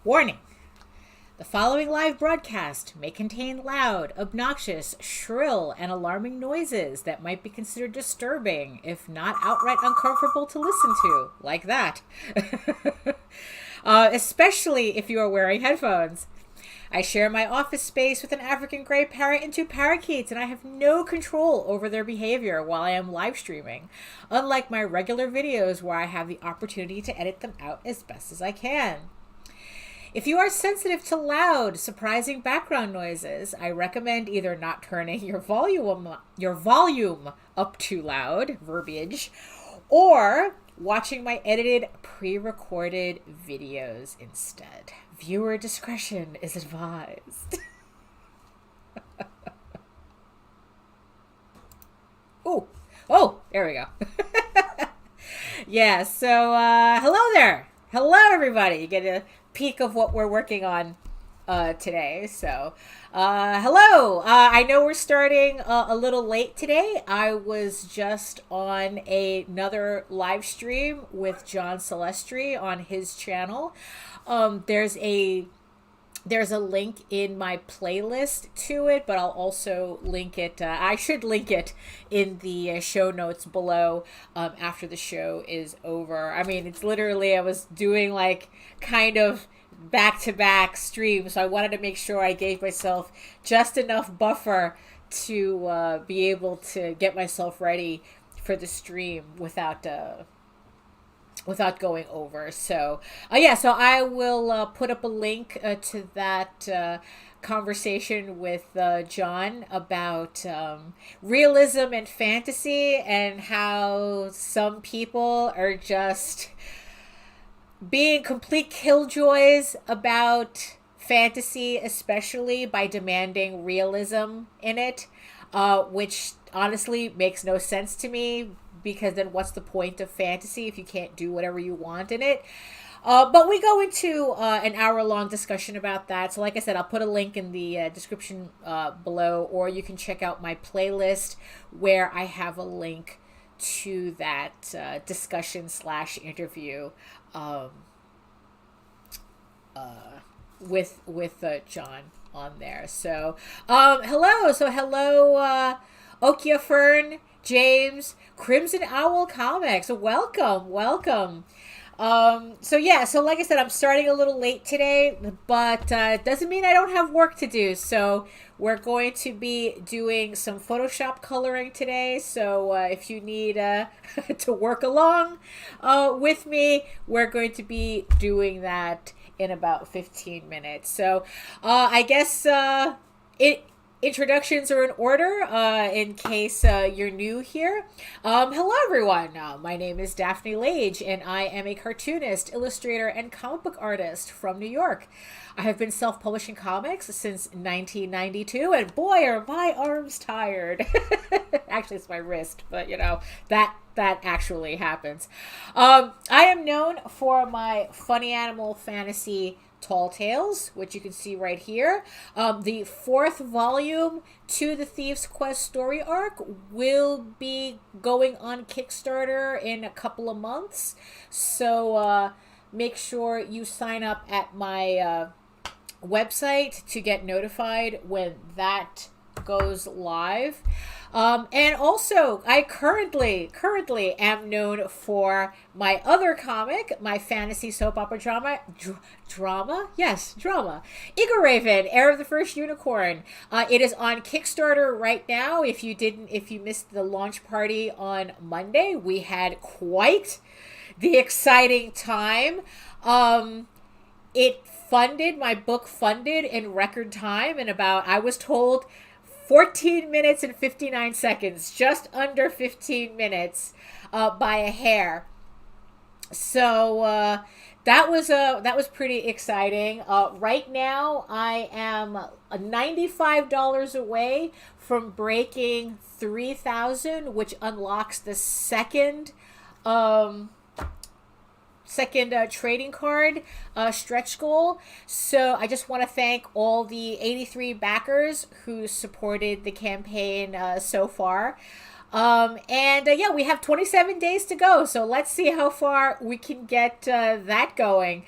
Warning! The following live broadcast may contain loud, obnoxious, shrill, and alarming noises that might be considered disturbing, if not outright uncomfortable to listen to, like that. Especially if you are wearing headphones. I share my office space with an African gray parrot and two parakeets, and I have no control over their behavior while I am live streaming, unlike my regular videos where I have the opportunity to edit them out as best as I can. If you are sensitive to loud, surprising background noises, I recommend either not turning your volume up too loud, verbiage, or watching my edited, pre-recorded videos instead. Viewer discretion is advised. Oh, there we go. Yeah, so hello there. Hello, everybody. You get a peek of what we're working on today. So hello. I know we're starting a little late today. I was just on another live stream with John Celestri on his channel. There's a link in my playlist to it, but I'll also link it. I should link it in the show notes below after the show is over. I mean, it's literally, I was doing like kind of back-to-back streams, so I wanted to make sure I gave myself just enough buffer to be able to get myself ready for the stream without going over. So yeah, so I will put up a link to that conversation with John about realism and fantasy, and how some people are just being complete killjoys about fantasy, especially by demanding realism in it, which honestly makes no sense to me, because then what's the point of fantasy if you can't do whatever you want in it? But we go into an hour-long discussion about that. So like I said, I'll put a link in the description below, or you can check out my playlist where I have a link to that discussion/interview with John on there. So hello Okia Fern, James, Crimson Owl Comics, welcome. So yeah, so like I said, I'm starting a little late today, but it doesn't mean I don't have work to do. So we're going to be doing some Photoshop coloring today. So if you need to work along with me, we're going to be doing that in about 15 minutes. So I guess introductions are in order in case you're new here. Hello, everyone. My name is Daphne Lage, and I am a cartoonist, illustrator, and comic book artist from New York. I have been self-publishing comics since 1992, and boy, are my arms tired. Actually, it's my wrist, but you know, that actually happens. I am known for my funny animal fantasy Tall Tales, which you can see right here. The 4th volume to the Thief's Quest story arc will be going on Kickstarter in a couple of months. So make sure you sign up at my website to get notified when that goes live. And also, I currently am known for my other comic, my fantasy soap opera drama, EGORAVEN, Heir of the First Unicorn. It is on Kickstarter right now. If you missed the launch party on Monday, we had quite the exciting time. My book funded in record time, in about, I was told, 14 minutes and 59 seconds, just under 15 minutes by a hair. So that was pretty exciting. Right now, I am $95 away from breaking 3,000, which unlocks the second trading card stretch goal. So I just want to thank all the 83 backers who supported the campaign so far. Yeah, we have 27 days to go, so let's see how far we can get that going.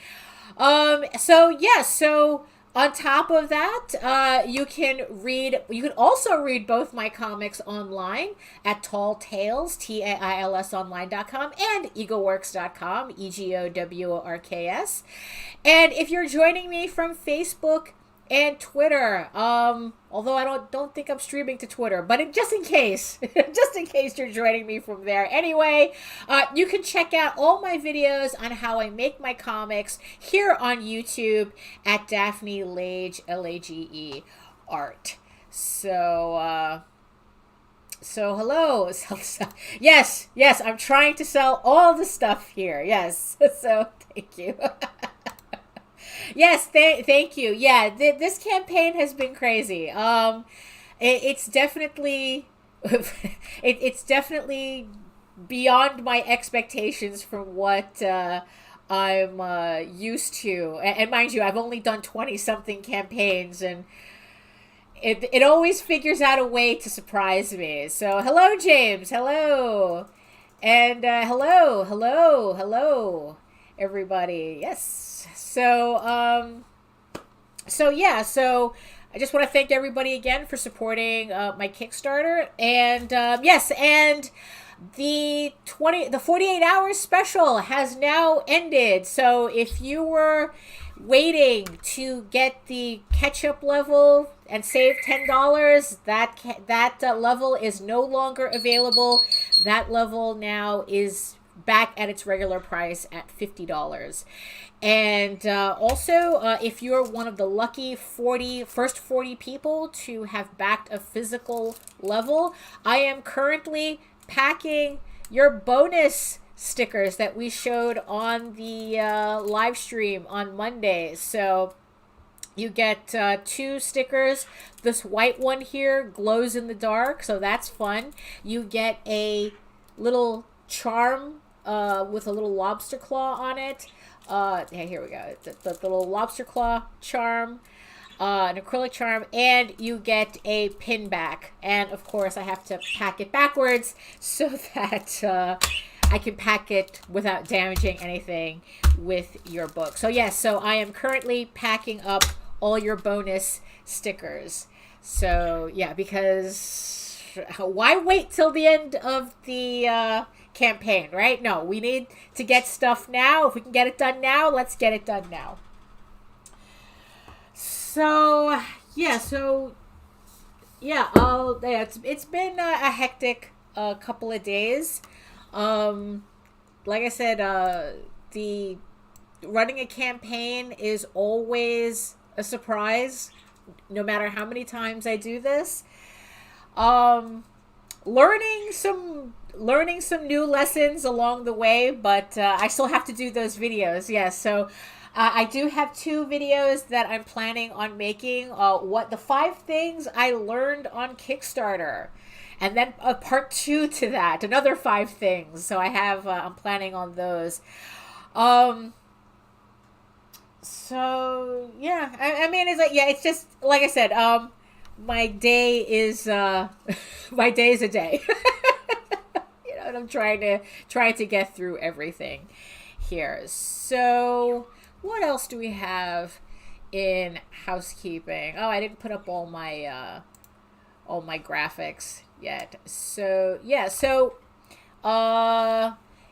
So yeah, so on top of that, you can also read both my comics online at Tall Tales, Tails online.com, and egoworks.com, EGOWORKS. And if you're joining me from Facebook and Twitter, although I don't think I'm streaming to Twitter, but just in case, just in case you're joining me from there. Anyway, you can check out all my videos on how I make my comics here on YouTube at Daphne Lage, Lage art. So hello. Yes, I'm trying to sell all the stuff here. Yes, so thank you. Yes, thank you. Yeah, this campaign has been crazy. It's definitely, it's definitely beyond my expectations from what I'm used to. And mind you, I've only done 20 something campaigns, and it always figures out a way to surprise me. So hello, James. Hello, and hello, everybody. Yes. So I just want to thank everybody again for supporting my Kickstarter, and yes, and the 48 hours special has now ended. So if you were waiting to get the catch-up level and save $10, that level is no longer available. That level now is back at its regular price at $50. And also, if you're one of the lucky first 40 people to have backed a physical level, I am currently packing your bonus stickers that we showed on the live stream on Monday. So you get 2 stickers. This white one here glows in the dark, so that's fun. You get a little charm with a little lobster claw on it. Yeah, here we go. The little lobster claw charm, an acrylic charm, and you get a pin back. And of course, I have to pack it backwards so that I can pack it without damaging anything with your book. So yes, so I am currently packing up all your bonus stickers. So yeah, because why wait till the end of the campaign, right? No, we need to get stuff now. If we can get it done now, let's get it done now. So yeah, it's been a hectic couple of days. Like I said, the running a campaign is always a surprise, no matter how many times I do this. Learning some new lessons along the way, but I still have to do those videos. Yes, so I do have 2 videos that I'm planning on making. What the 5 things I learned on Kickstarter, and then a part 2 to that, another 5 things. So I have I'm planning on those. So yeah, I mean, it's like, yeah, it's just like I said. My day is my day is a day. You know, and I'm trying to get through everything here. So what else do we have in housekeeping? Oh, I didn't put up all my graphics yet. So yeah,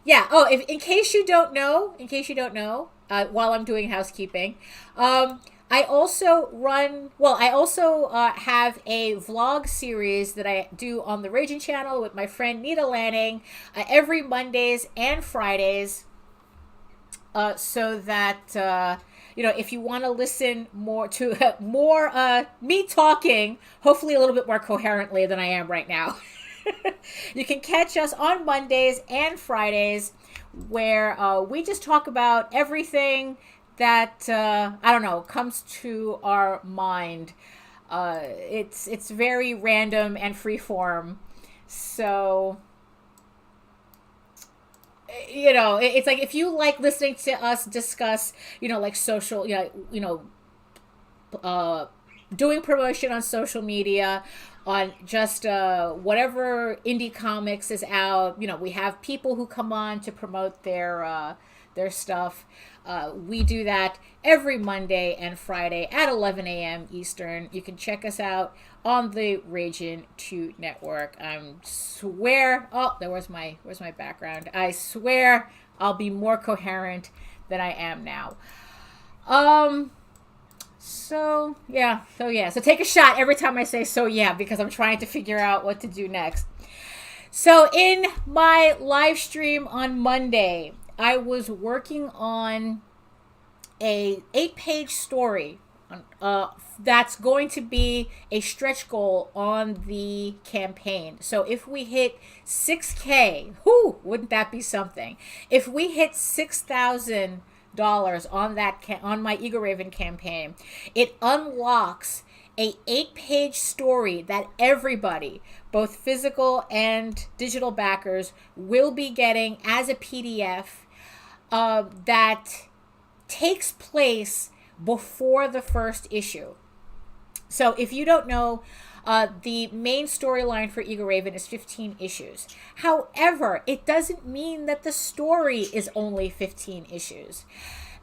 yeah. Oh, in case you don't know, while I'm doing housekeeping, I also have a vlog series that I do on the Raging channel with my friend Nita Lanning every Mondays and Fridays, so that if you want to listen more to more me talking, hopefully a little bit more coherently than I am right now, you can catch us on Mondays and Fridays, where we just talk about everything that I don't know, comes to our mind. It's very random and freeform. So it's like, if you like listening to us discuss, like social, doing promotion on social media, on just whatever indie comics is out. We have people who come on to promote their their stuff. We do that every Monday and Friday at 11 a.m. Eastern. You can check us out on the Ragin' 2 network. I swear, oh, where's my background? I swear I'll be more coherent than I am now. So take a shot every time I say so yeah, because I'm trying to figure out what to do next. So in my live stream on Monday, I was working on a 8-page story that's going to be a stretch goal on the campaign. So if we hit 6K, wouldn't that be something? If we hit $6,000 on my EGORAVEN campaign, it unlocks a 8-page story that everybody, both physical and digital backers, will be getting as a PDF that takes place before the first issue. So if you don't know, the main storyline for EGORAVEN is 15 issues. However, it doesn't mean that the story is only 15 issues.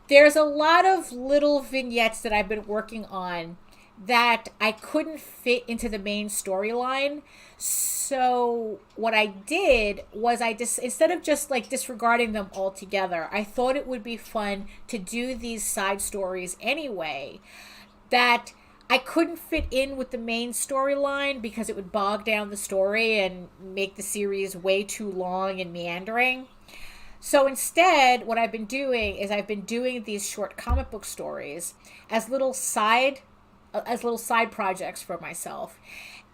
There's a lot of little vignettes that I've been working on that I couldn't fit into the main storyline. So what I did was instead of just like disregarding them altogether, I thought it would be fun to do these side stories anyway that I couldn't fit in with the main storyline because it would bog down the story and make the series way too long and meandering. So instead, what I've been doing is I've been doing these short comic book stories as little side projects for myself,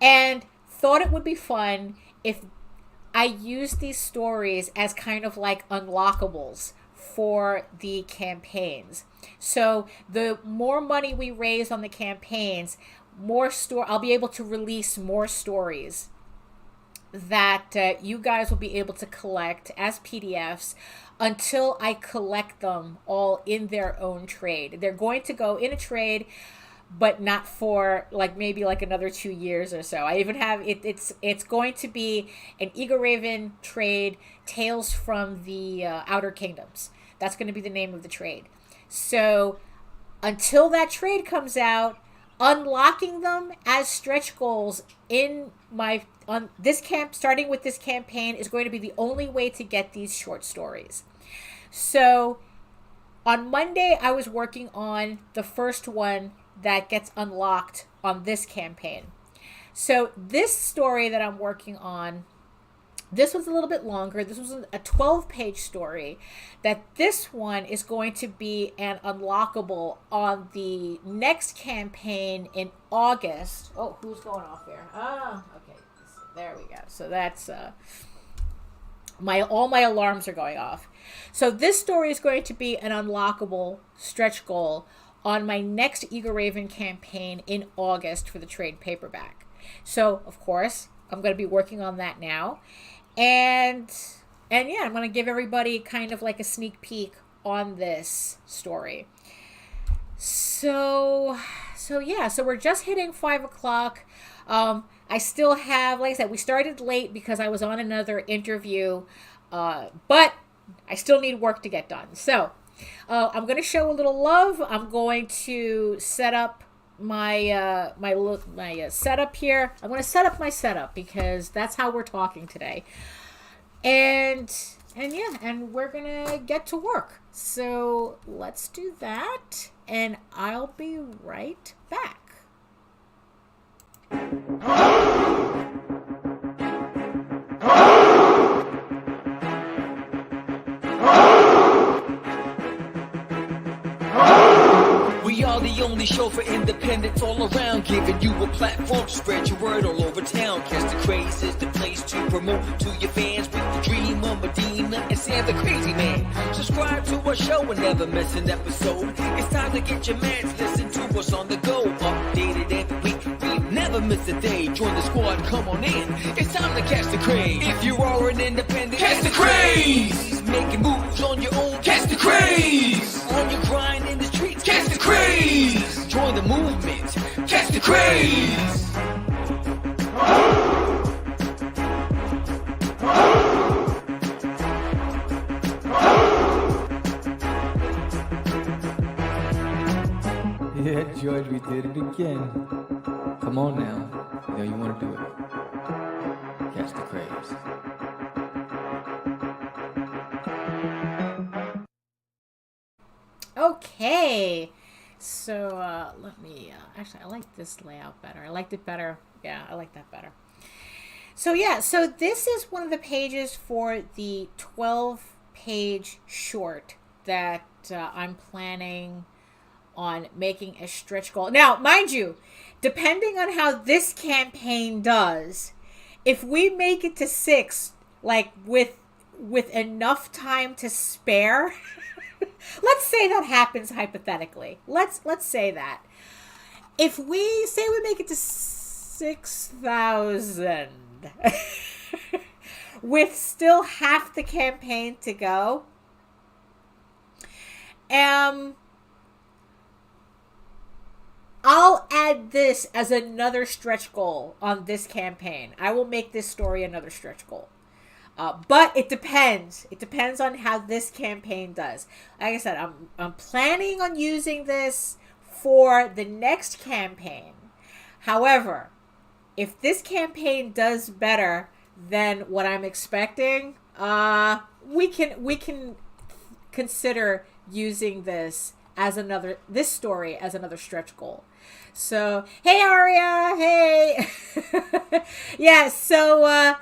and thought it would be fun if I used these stories as kind of like unlockables for the campaigns. So the more money we raise on the campaigns, I'll be able to release more stories that you guys will be able to collect as PDFs until I collect them all in their own trade. They're going to go in a trade, but not for maybe another 2 years or so. I even have it's going to be an EGORAVEN trade, Tales from the Outer Kingdoms. That's going to be the name of the trade. So until that trade comes out, unlocking them as stretch goals starting with this campaign is going to be the only way to get these short stories. So on Monday, I was working on the first one that gets unlocked on this campaign. So this story that I'm working on, this was a little bit longer. This was a 12-page story. This one is going to be an unlockable on the next campaign in August. Oh, who's going off there? Oh, okay. There we go. So that's all my alarms are going off. So this story is going to be an unlockable stretch goal on my next EGORAVEN campaign in August for the trade paperback. So, of course, I'm going to be working on that now. And yeah, I'm going to give everybody kind of like a sneak peek on this story. So we're just hitting 5 o'clock. I still have, like I said, we started late because I was on another interview, but I still need work to get done. So I'm going to show a little love. I'm going to set up my setup here. I'm going to set up my setup because that's how we're talking today. And we're going to get to work. So let's do that, and I'll be right back. We are the only show for independents all around, giving you a platform to spread your word all over town. Catch the Craze is the place to promote to your fans with the Dreamer, Medina, and Sam the Crazy Man. Subscribe to our show and never miss an episode. It's time to get your mans, listen to us on the go. Updated every week, we never miss a day. Join the squad, come on in. It's time to catch the craze. If you are an independent, catch the craze. Making moves on your own, catch the craze. On your grind in the streets, catch the craze. Join the movement, catch the craze. Yeah, George, we did it again. Come on now. You know you want to do it. Catch the craze. Okay. So let me, actually, I like this layout better. I liked it better. Yeah, I like that better. So yeah, so this is one of the pages for the 12-page short that I'm planning on making a stretch goal. Now, mind you, depending on how this campaign does, if we make it to 6, like with enough time to spare, let's say that happens hypothetically. Let's say that. If we say we make it to 6,000 with still half the campaign to go, I'll add this as another stretch goal on this campaign. I will make this story another stretch goal. But it depends. It depends on how this campaign does. Like I said, I'm planning on using this for the next campaign. However, if this campaign does better than what I'm expecting, we can consider using this story as another stretch goal. So, hey Aria, hey. Yeah, so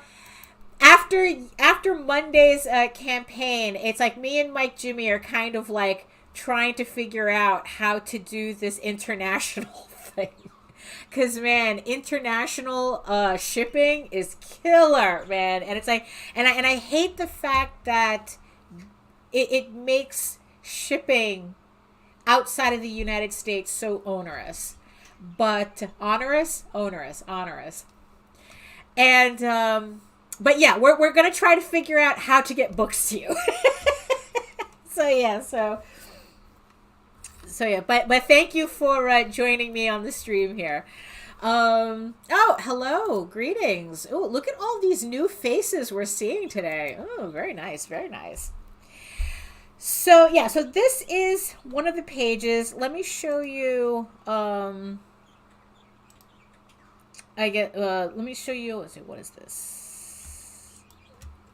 after Monday's campaign, it's like me and Mike Jimmy are kind of like trying to figure out how to do this international thing. Because, man, international shipping is killer, man. And it's like, and I hate the fact that it makes shipping outside of the United States so onerous. But onerous. And, but yeah, we're going to try to figure out how to get books to you. So yeah, but thank you for joining me on the stream here. Oh, hello, greetings. Oh, look at all these new faces we're seeing today. Oh, very nice, very nice. So yeah, so this is one of the pages. Let me show you. Let me show you. Let's see, what is this?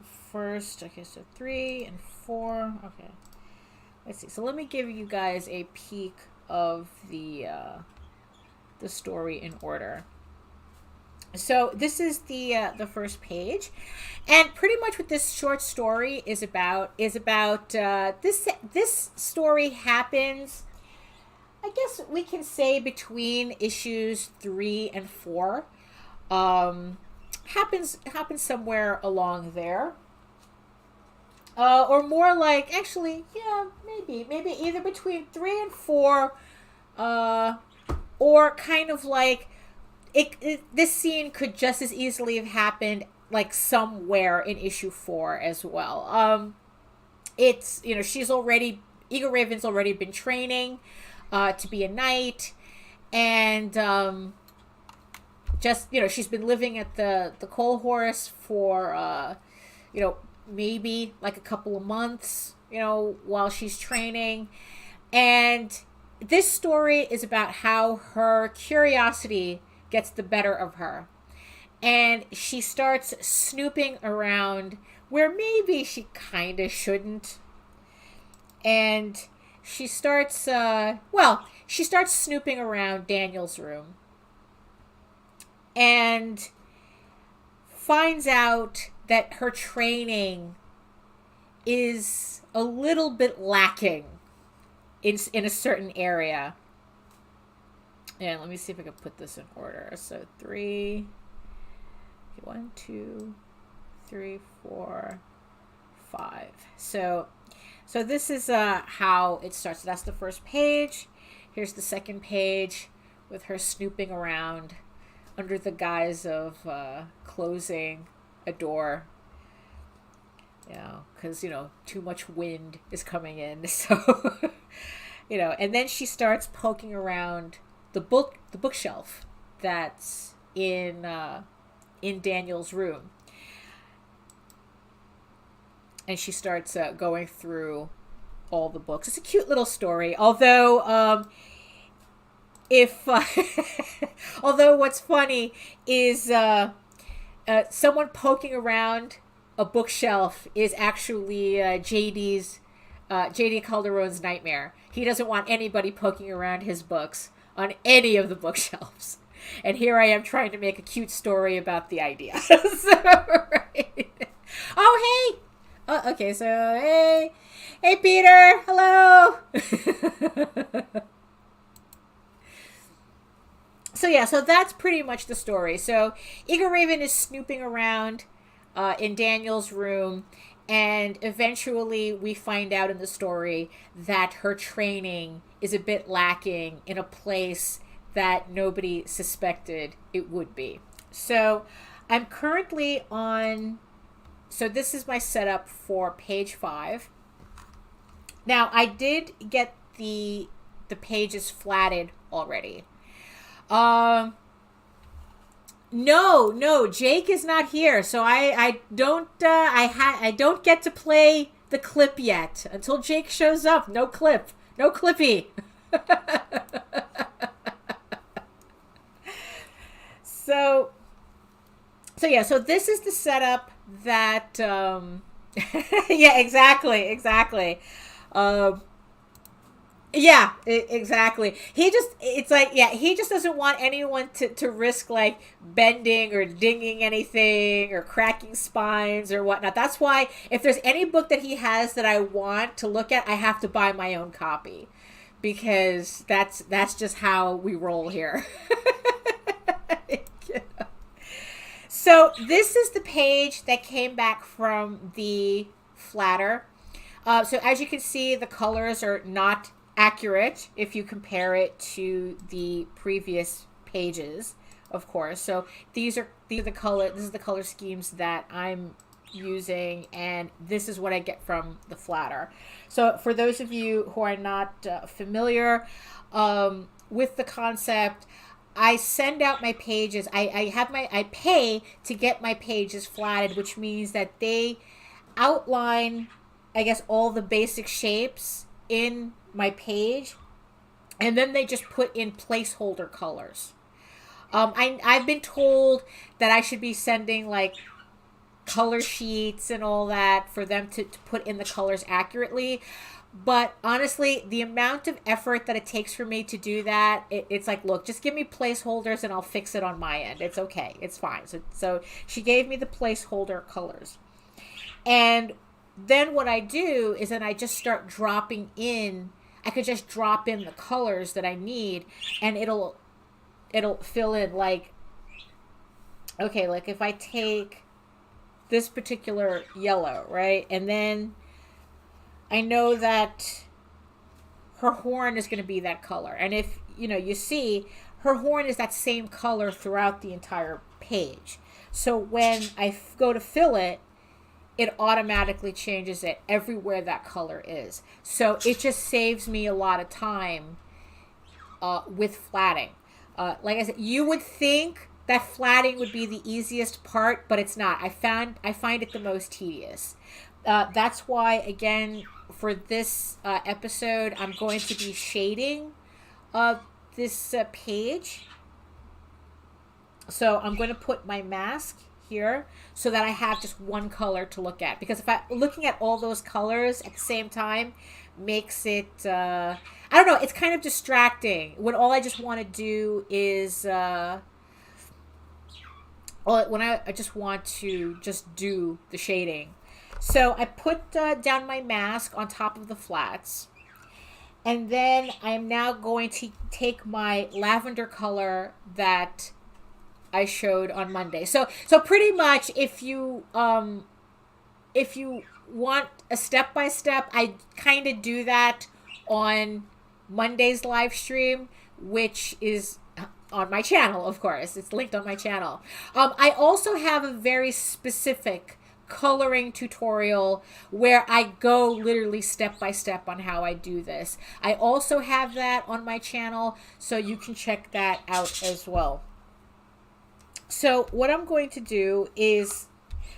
First, okay, so 3 and 4. Okay. Let's see. So let me give you guys a peek of the story in order. So this is the first page, and pretty much what this short story is about this story happens, I guess we can say, between issues 3 and 4. Happens somewhere along there. Or more like, actually, yeah, maybe either between 3 and 4, or kind of like, this scene could just as easily have happened like somewhere in issue 4 as well. It's, EGORAVEN's already been training to be a knight, and she's been living at the Coal Horse for maybe like a couple of months, while she's training. And this story is about how her curiosity gets the better of her, and she starts snooping around where maybe she kind of shouldn't. And she starts snooping around Daniel's room and finds out that her training is a little bit lacking in a certain area. And let me see if I can put this in order. So 3, 1, 2, 3, 4, 5. So this is how it starts. So that's the first page. Here's the second page with her snooping around under the guise of closing a door. Because too much wind is coming in. So and then she starts poking around the bookshelf that's in Daniel's room, and she starts going through all the books. It's a cute little story, although if although what's funny is someone poking around a bookshelf is actually JD Calderon's nightmare. He doesn't want anybody poking around his books on any of the bookshelves. And here I am trying to make a cute story about the idea. So, right. Oh, hey. Oh, okay, so hey Peter, hello. So yeah, so that's pretty much the story. So EGORAVEN is snooping around in Daniel's room, and eventually we find out in the story that her training is a bit lacking in a place that nobody suspected it would be. So I'm currently on, so this is my setup for page 5. Now I did get the pages flatted already. No, Jake is not here, so I don't get to play the clip yet until Jake shows up. No clip, no clippy. So yeah, so this is the setup that yeah, exactly. Yeah, exactly. It's like, yeah, he just doesn't want anyone to risk like bending or dinging anything or cracking spines or whatnot. That's why if there's any book that he has that I want to look at, I have to buy my own copy, because that's just how we roll here. So this is the page that came back from the flatter. So as you can see, the colors are not accurate if you compare it to the previous pages, of course. So these are the color, this is the color schemes that I'm using, and this is what I get from the flatter. So for those of you who are not familiar with the concept, I send out my pages. I pay to get my pages flatted, which means that they outline, I guess, all the basic shapes in my page, and then they just put in placeholder colors. I've been told that I should be sending like color sheets and all that for them to put in the colors accurately. But honestly, the amount of effort that it takes for me to do that, it's like, look, just give me placeholders and I'll fix it on my end. It's okay. It's fine. So she gave me the placeholder colors. And then what I do is then I just start dropping in. I could just drop in the colors that I need, and it'll fill in, like, okay, like if I take this particular yellow, right? And then I know that her horn is going to be that color. And if, you see, her horn is that same color throughout the entire page. So when I go to fill it, it automatically changes it everywhere that color is. So it just saves me a lot of time with flatting. Like I said, you would think that flatting would be the easiest part, but it's not. I find it the most tedious. That's why, again, for this episode, I'm going to be shading this page. So I'm going to put my mask here so that I have just one color to look at, because if I'm looking at all those colors at the same time makes it I don't know, it's kind of distracting when all I just want to do is when I just want to just do the shading. So I put down my mask on top of the flats, and then I'm now going to take my lavender color that I showed on Monday. So pretty much if you want a step-by-step, I kind of do that on Monday's live stream, which is on my channel, of course. It's linked on my channel. I also have a very specific coloring tutorial where I go literally step-by-step on how I do this. I also have that on my channel, so you can check that out as well. So what I'm going to do is,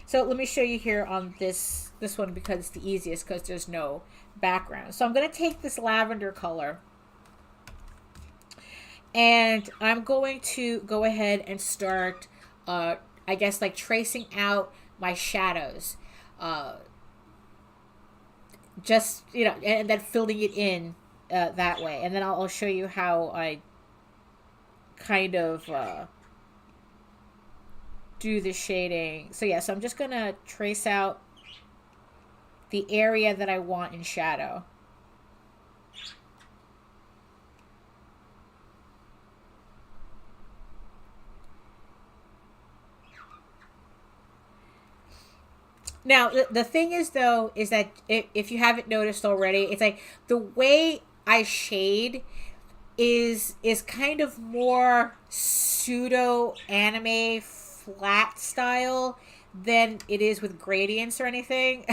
so let me show you here on this one, because it's the easiest because there's no background. So I'm going to take this lavender color, And I'm going to go ahead and start, I guess, like tracing out my shadows. Just, you know, and then filling it in that way. And then I'll show you how I kind of do the shading. So yeah, so I'm just going to trace out the area that I want in shadow. Now, the thing is, though, is that if you haven't noticed already, it's like the way I shade is kind of more pseudo anime flat style than it is with gradients or anything.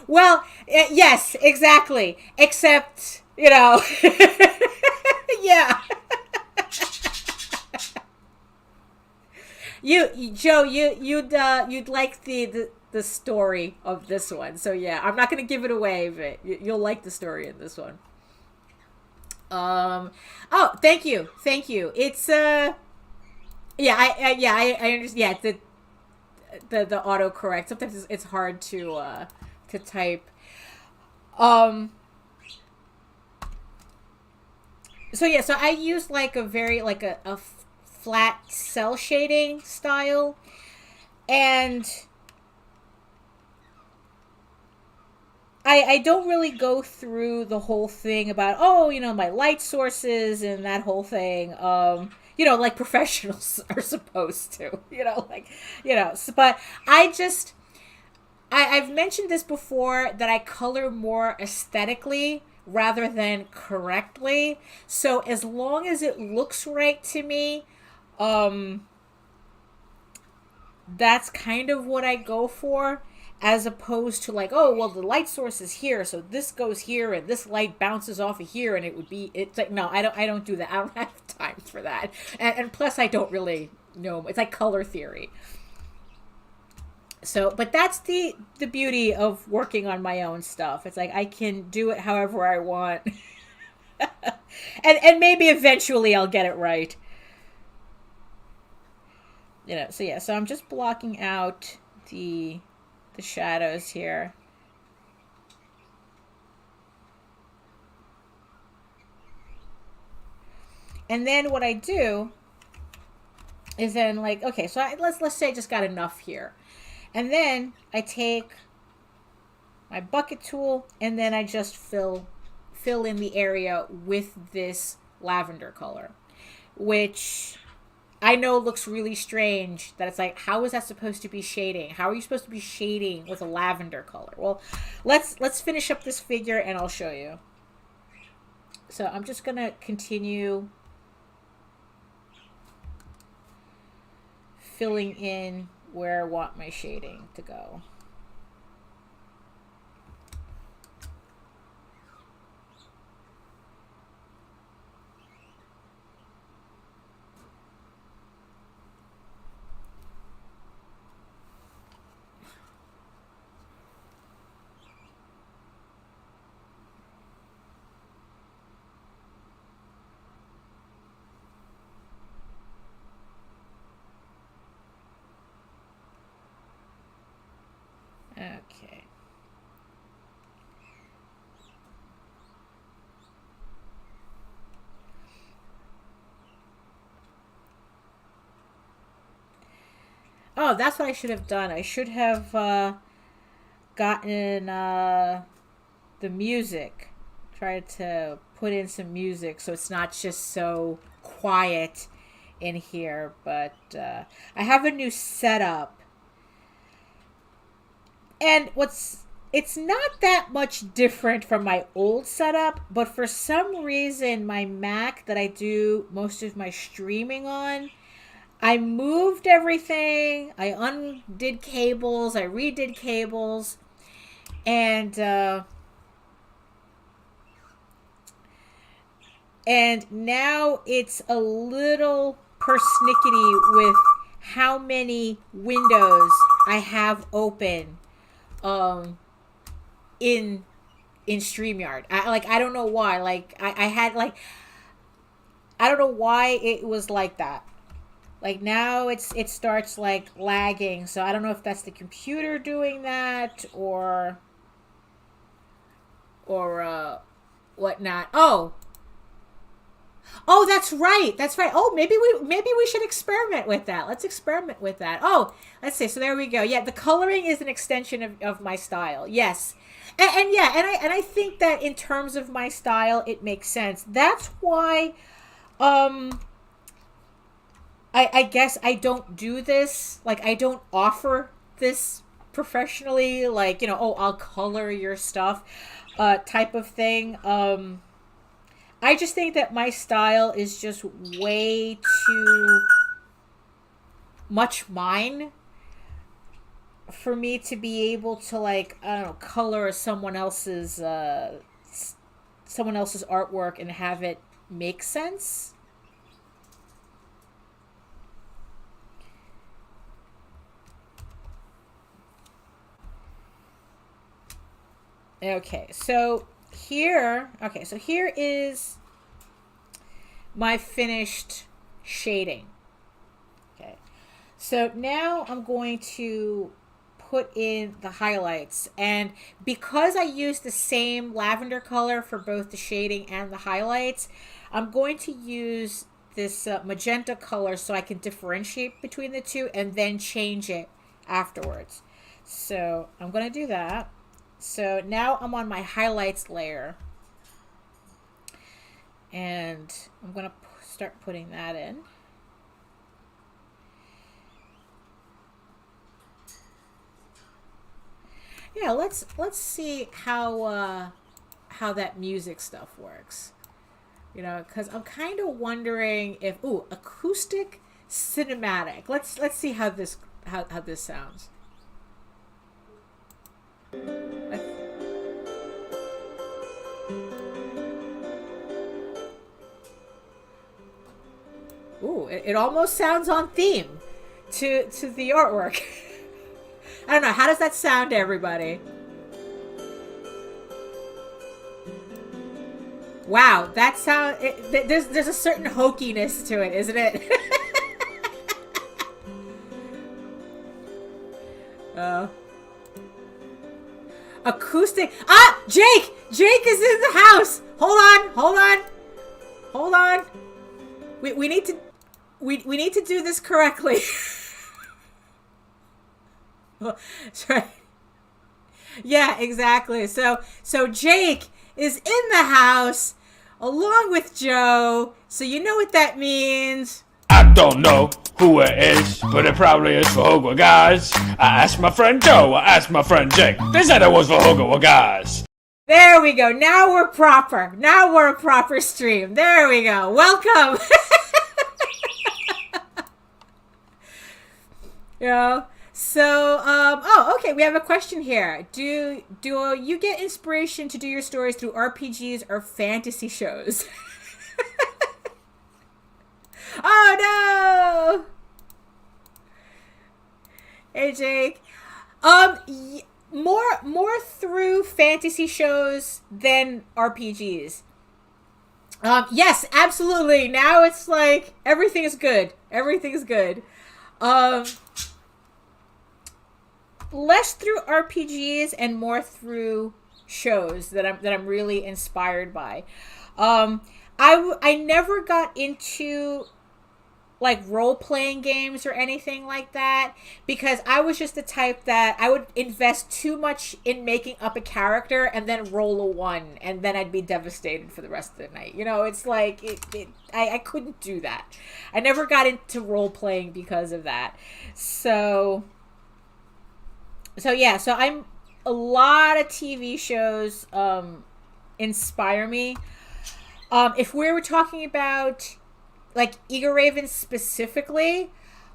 Well, yes, exactly. Except, you know, yeah. Joe, you'd like the story of this one. So yeah, I'm not gonna give it away, but you'll like the story in this one. Oh, thank you. It's yeah, I understand. Yeah, the autocorrect. Sometimes it's hard to type. So yeah, so I use like a very like a flat cell shading style, and I don't really go through the whole thing about, oh, you know, my light sources and that whole thing, you know, like professionals are supposed to, you know, like, you know, but I've mentioned this before, that I color more aesthetically rather than correctly. So as long as it looks right to me, that's kind of what I go for, as opposed to like, oh, well, the light source is here, so this goes here and this light bounces off of here, and it's like, no, I don't do that. I don't have time for that. And plus I don't really know. It's like color theory. So, but that's the beauty of working on my own stuff. It's like I can do it however I want. and maybe eventually I'll get it right. You know, so yeah, so I'm just blocking out the shadows here. And then what I do is then, like, okay, so let's say I just got enough here. And then I take my bucket tool and then I just fill in the area with this lavender color, which I know looks really strange, that it's like, how is that supposed to be shading? How are you supposed to be shading with a lavender color? Well, let's finish up this figure and I'll show you. So I'm just going to continue filling in where I want my shading to go. Okay. Oh, that's what I should have done. I should have gotten the music. Tried to put in some music so it's not just so quiet in here. But I have a new setup. And it's not that much different from my old setup, but for some reason my Mac that I do most of my streaming on, I moved everything. I undid cables. I redid cables. And now it's a little persnickety with how many windows I have open in in StreamYard. I don't know why. Like I had like, I don't know why it was like that. Like now it starts like lagging. So I don't know if that's the computer doing that or whatnot. Oh, that's right. That's right. Oh, maybe we should experiment with that. Let's experiment with that. Oh, let's see. So there we go. Yeah, the coloring is an extension of my style. Yes. And yeah, and I think that in terms of my style, it makes sense. That's why I guess I don't do this. Like I don't offer this professionally, like, you know, oh, I'll color your stuff type of thing. I just think that my style is just way too much mine for me to be able to, like, I don't know, color someone else's artwork and have it make sense. Okay, so here is my finished shading. Okay, so now I'm going to put in the highlights, and because I use the same lavender color for both the shading and the highlights, I'm going to use this magenta color so I can differentiate between the two and then change it afterwards. So I'm going to do that. So now I'm on my highlights layer, and I'm going to start putting that in. Yeah, let's see how that music stuff works. You know, because I'm kind of wondering if acoustic cinematic. Let's see how this sounds. Ooh, it almost sounds on theme to the artwork. I don't know. How does that sound to everybody? Wow, that sound. There's a certain hokiness to it, isn't it? Acoustic. Ah, Jake is in the house. Hold on. We need to do this correctly. That's right. Yeah, exactly. So Jake is in the house along with Joe. So you know what that means. I don't know who it is, but it probably is for Hogwarts guys. I asked my friend Joe, I asked my friend Jake. They said it was for Hogwarts guys. There we go. Now we're proper. Now we're a proper stream. There we go. Welcome. Yeah. So, okay, we have a question here. Do you get inspiration to do your stories through RPGs or fantasy shows? Oh no! Hey Jake. More through fantasy shows than RPGs. Yes, absolutely. Now it's like everything is good. Everything's good. Less through RPGs and more through shows that I'm really inspired by. I never got into like role-playing games or anything like that because I was just the type that I would invest too much in making up a character and then roll a 1 and then I'd be devastated for the rest of the night. You know, it's like I couldn't do that. I never got into role-playing because of that. So yeah, so I'm a lot of TV shows inspire me. If we were talking about like EGORAVEN specifically,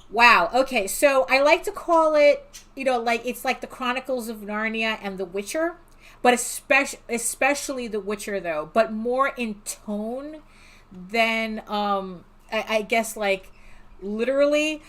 wow. Okay, so I like to call it, you know, like it's like the Chronicles of Narnia and The Witcher, but especially The Witcher though, but more in tone than I guess like literally.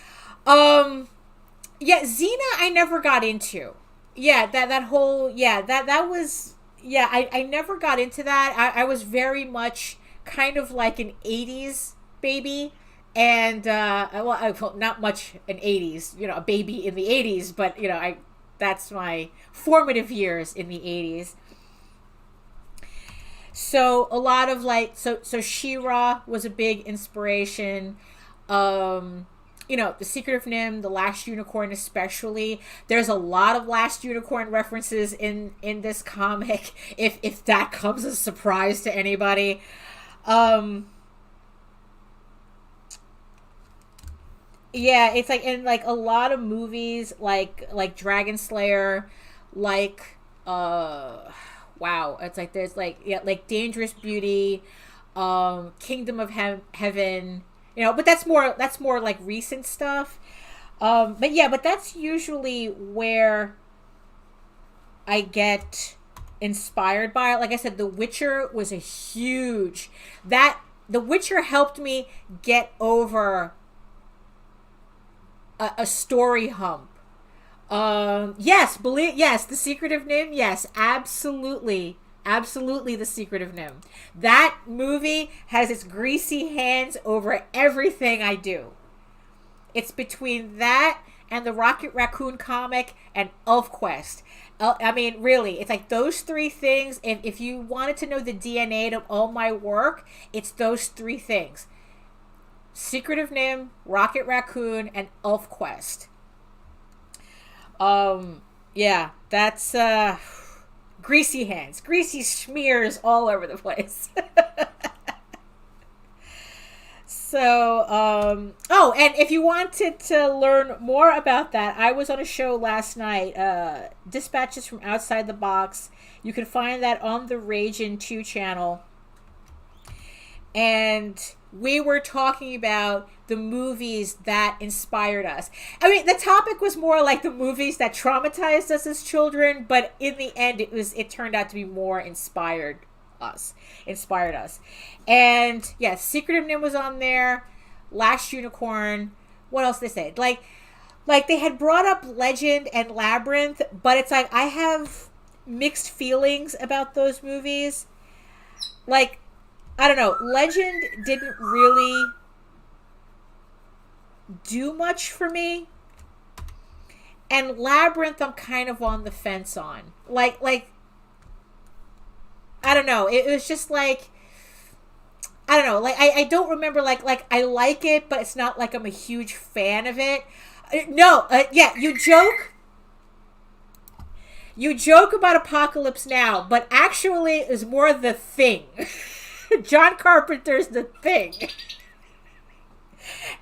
Yeah, Xena I never got into. Yeah, that whole, yeah, that was, yeah, I never got into that. I was very much kind of like an 80s baby. And, well, not much an 80s, you know, a baby in the 80s, but, you know, that's my formative years in the 80s. So a lot of like, so She-Ra was a big inspiration. You know, The Secret of NIMH, The Last Unicorn especially. There's a lot of Last Unicorn references in this comic, if that comes as a surprise to anybody. Yeah, it's like in like a lot of movies like Dragon Slayer, like wow, it's like there's like, yeah, like Dangerous Beauty, Kingdom of Heaven, you know, but that's more like recent stuff. But yeah, but that's usually where I get inspired by it. Like I said, The Witcher was a huge, The Witcher helped me get over a story hump. Yes, The Secret of NIMH. Yes, absolutely, The Secret of NIMH. That movie has its greasy hands over everything I do. It's between that and the Rocket Raccoon comic and ElfQuest. I mean, really, it's like those three things. If you wanted to know the DNA of all my work, it's those three things: Secret of NIMH, Rocket Raccoon, and ElfQuest. Yeah, that's greasy hands, greasy smears all over the place. So, oh, and if you wanted to learn more about that, I was on a show last night, Dispatches from Outside the Box. You can find that on the Ragin' 2 channel. And we were talking about the movies that inspired us. I mean, the topic was more like the movies that traumatized us as children, but in the end, it turned out to be more inspired us. And yeah, Secret of NIMH was on there, Last Unicorn. What else they said? Like they had brought up Legend and Labyrinth, but it's like I have mixed feelings about those movies. Like, I don't know, Legend didn't really do much for me. And Labyrinth I'm kind of on the fence on. Like I don't know. It was just like, I don't know. Like I don't remember like I like it, but it's not like I'm a huge fan of it. No, yeah, you joke about Apocalypse Now, but actually it is more The Thing. John Carpenter's The Thing.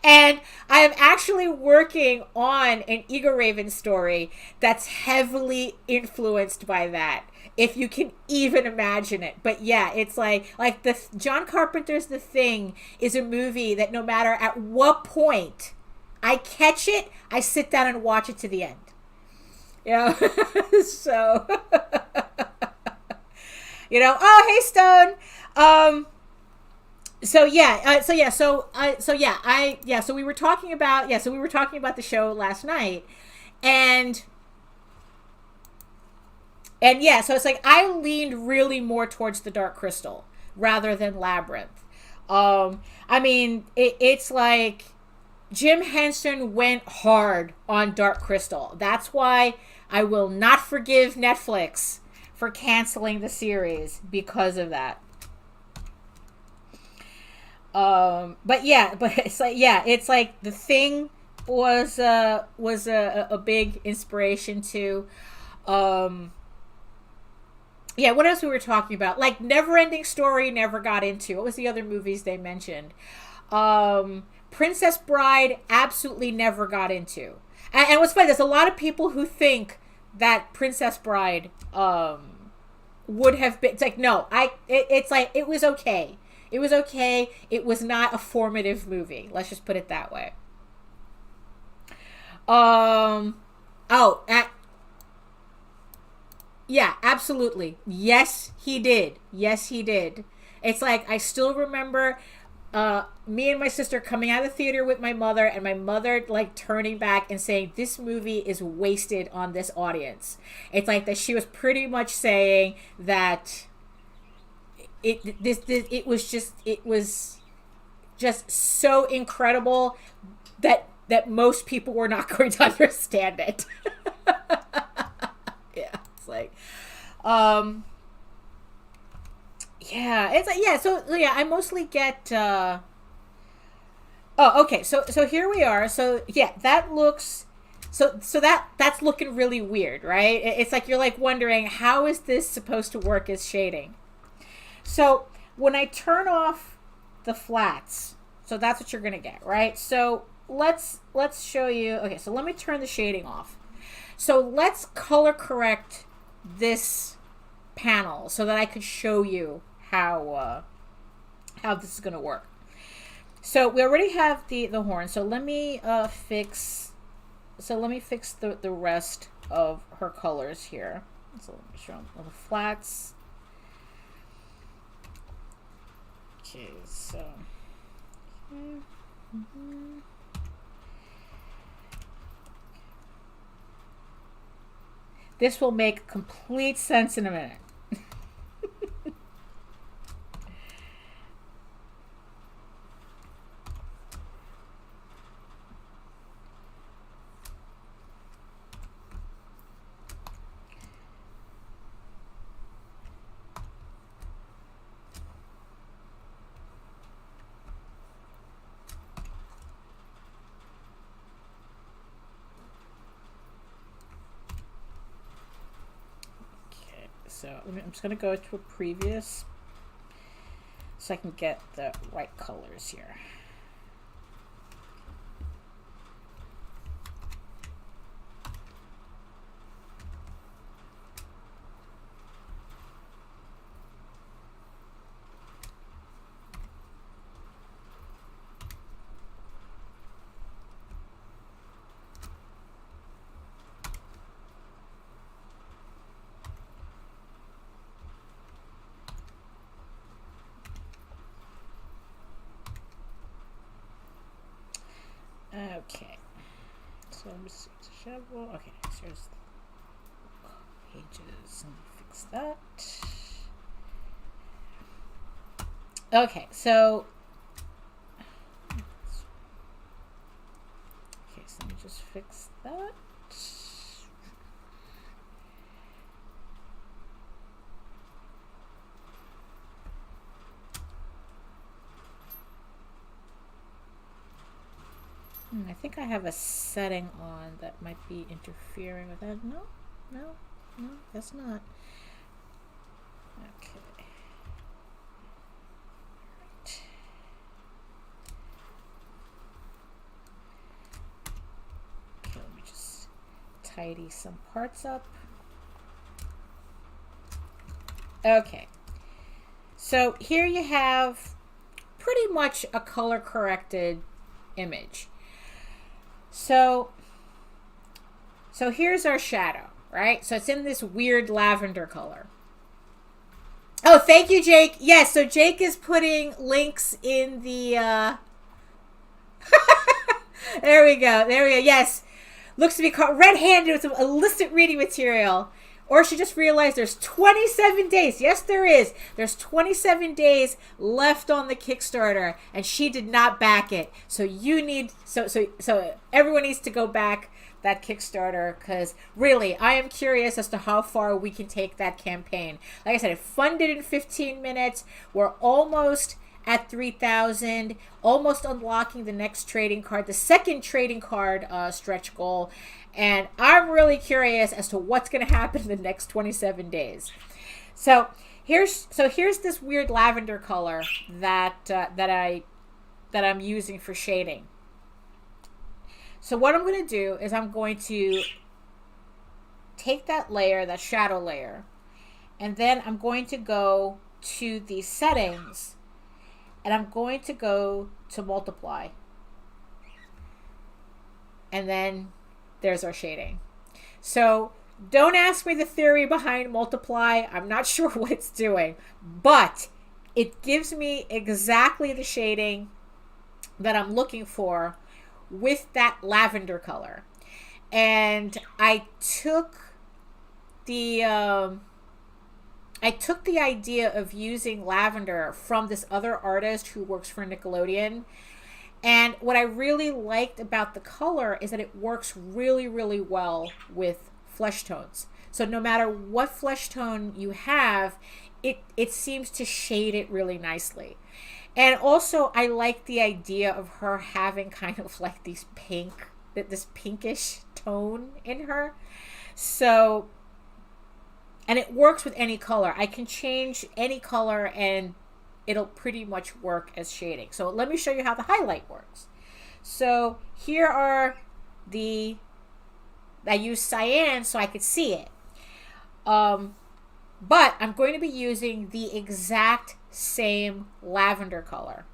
And I am actually working on an EGORAVEN story that's heavily influenced by that, if you can even imagine it. But yeah, it's like the John Carpenter's The Thing is a movie that no matter at what point I catch it, I sit down and watch it to the end. You know? So, you know, oh, hey, Stone. So we were talking about the show last night, and yeah, so it's like I leaned really more towards the Dark Crystal rather than Labyrinth. I mean, it's like Jim Henson went hard on Dark Crystal. That's why I will not forgive Netflix for canceling the series because of that. But it's like The Thing was a big inspiration too. Yeah, what else we were talking about? Like Neverending Story, never got into. What was the other movies they mentioned? Princess Bride, absolutely never got into. And what's funny, there's a lot of people who think that Princess Bride would have been. It's like, no, it's like it was okay. It was okay. It was not a formative movie. Let's just put it that way. Yeah, absolutely. Yes, he did. It's like I still remember me and my sister coming out of the theater with my mother, and my mother like turning back and saying, this movie is wasted on this audience. It's like that she was pretty much saying that it was just so incredible that most people were not going to understand it. Yeah, it's like yeah, it's like, yeah, so yeah, I mostly get oh, okay, so here we are. So yeah, that looks so that's looking really weird, right? It's like you're like wondering, how is this supposed to work as shading? So when I turn off the flats, so that's what you're gonna get, right? So let's show you. Okay, so let me turn the shading off. So let's color correct this panel so that I could show you how this is gonna work. So we already have the horn. So let me fix the rest of her colors here. So let me show them the flats. Okay, so this will make complete sense in a minute. So I'm just going to go to a previous so I can get the right colors here. Okay, so let me see the shovel. Okay, so here's the pages. Let me fix that. Okay, so let me just fix that. I think I have a setting on that might be interfering with that. No, that's not. Okay. Right. Okay, let me just tidy some parts up. Okay. So here you have pretty much a color corrected image. So here's our shadow, right? So it's in this weird lavender color. Oh, thank you, Jake. Yes, so Jake is putting links in the there we go. Yes. Looks to be caught red-handed with some illicit reading material. Or she just realized there's 27 days. Yes, there is. There's 27 days left on the Kickstarter, and she did not back it. So you need, so everyone needs to go back that Kickstarter, because really, I am curious as to how far we can take that campaign. Like I said, it funded in 15 minutes. We're almost at 3,000, almost unlocking the next trading card, the second trading card stretch goal. And I'm really curious as to what's going to happen in the next 27 days. So here's this weird lavender color that I'm using for shading. So what I'm going to do is I'm going to take that layer, that shadow layer, and then I'm going to go to the settings, and I'm going to go to multiply, and then there's our shading. So don't ask me the theory behind multiply. I'm not sure what it's doing, but it gives me exactly the shading that I'm looking for with that lavender color. And I took the idea of using lavender from this other artist who works for Nickelodeon. And what I really liked about the color is that it works really, really well with flesh tones. So no matter what flesh tone you have, it seems to shade it really nicely. And also, I like the idea of her having kind of like this pinkish tone in her. So, and it works with any color. I can change any color and it'll pretty much work as shading. So let me show you how the highlight works. So here are I use cyan so I could see it. But I'm going to be using the exact same lavender color.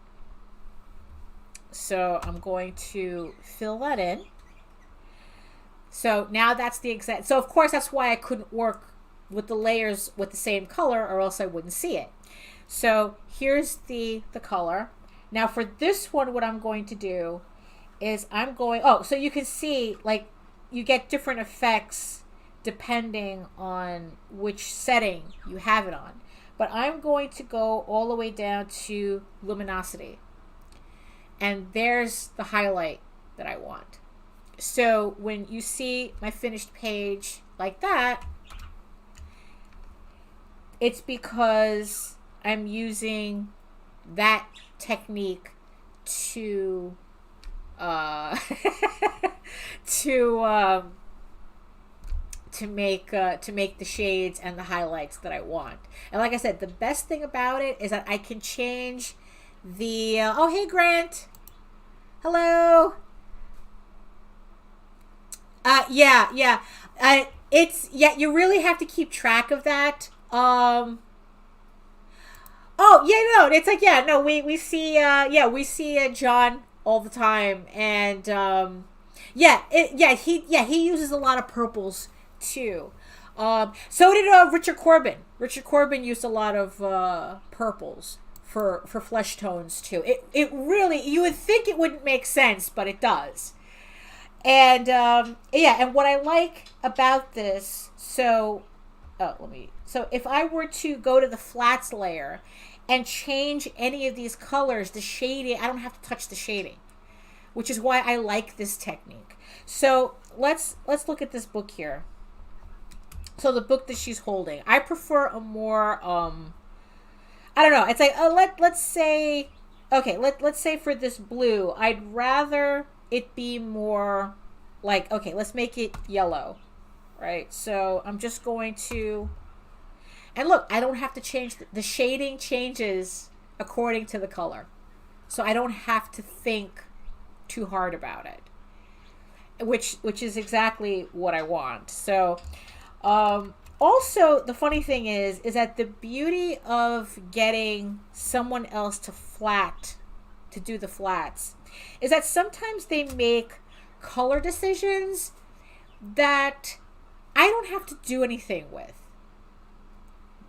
So I'm going to fill that in. So now that's the exact, so of course that's why I couldn't work with the layers with the same color or else I wouldn't see it. So here's the color. Now for this one, what I'm going to do is so you can see like you get different effects depending on which setting you have it on. But I'm going to go all the way down to luminosity. And there's the highlight that I want. So when you see my finished page like that, it's because I'm using that technique to make the shades and the highlights that I want. And like I said, the best thing about it is that I can change the oh hey Grant, hello. You really have to keep track of that. Oh yeah, no, it's like we see John all the time, and he uses a lot of purples too. So did Richard Corbin. Richard Corbin used a lot of purples for flesh tones too. It really, you would think it wouldn't make sense, but it does. And and what I like about this, so if I were to go to the flats layer and change any of these colors, the shading, I don't have to touch the shading, which is why I like this technique. So let's look at this book here. So the book that she's holding, I prefer a more I don't know. It's like let's say for this blue, I'd rather it be more like, okay, let's make it yellow, right? So I'm just going to, and look, I don't have to change the shading changes according to the color, so I don't have to think too hard about it, which is exactly what I want. So also the funny thing is that the beauty of getting someone else to do the flats is that sometimes they make color decisions that I don't have to do anything with.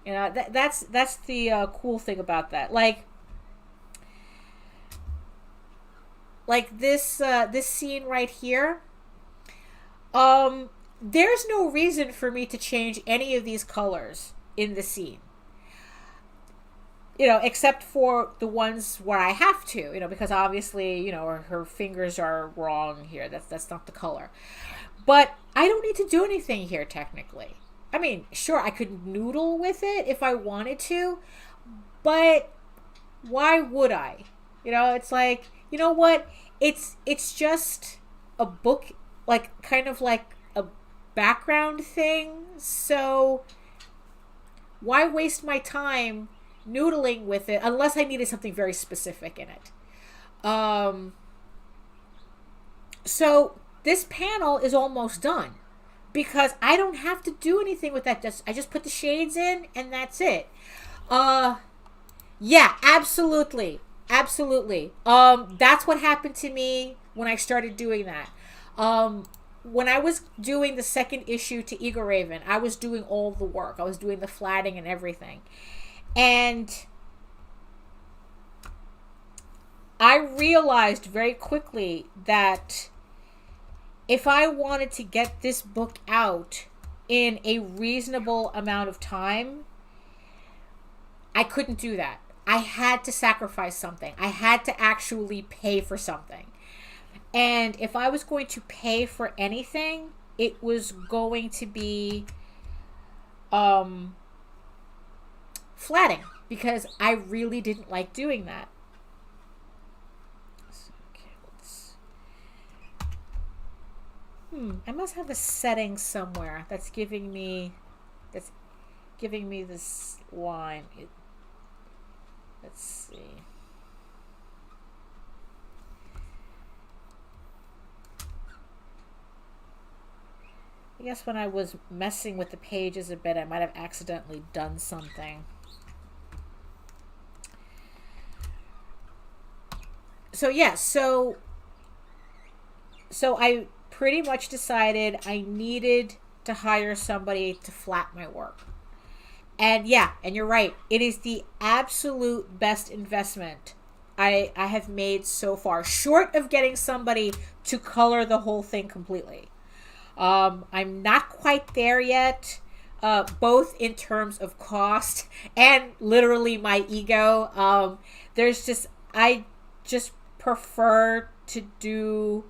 You know, that's the cool thing about that. Like this scene right here. There's no reason for me to change any of these colors in the scene. You know, except for the ones where I have to, you know, because obviously, you know, her fingers are wrong here. That's not the color. But I don't need to do anything here technically. I mean, sure, I could noodle with it if I wanted to, but why would I? You know, it's like, you know what? It's just a book, like kind of like a background thing. So why waste my time noodling with it unless I needed something very specific in it? So this panel is almost done because I don't have to do anything with that. I just put the shades in and that's it. Yeah, absolutely. That's what happened to me when I started doing that. When I was doing the second issue to EGORAVEN, I was doing all the work. I was doing the flatting and everything. And I realized very quickly that if I wanted to get this book out in a reasonable amount of time, I couldn't do that. I had to sacrifice something. I had to actually pay for something. And if I was going to pay for anything, it was going to be flatting, because I really didn't like doing that. I must have a setting somewhere that's giving me this line. Let's see. I guess when I was messing with the pages a bit, I might have accidentally done something. So yeah, so I pretty much decided I needed to hire somebody to flat my work. And yeah, and you're right. It is the absolute best investment I have made so far, short of getting somebody to color the whole thing completely. I'm not quite there yet, both in terms of cost and literally my ego. I just prefer to do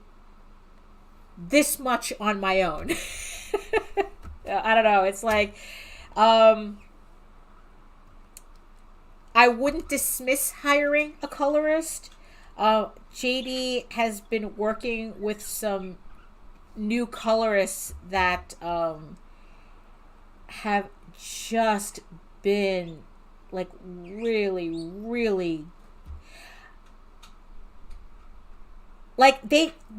this much on my own. I don't know. It's like, I wouldn't dismiss hiring a colorist. JD has been working with some new colorists that have just been like really like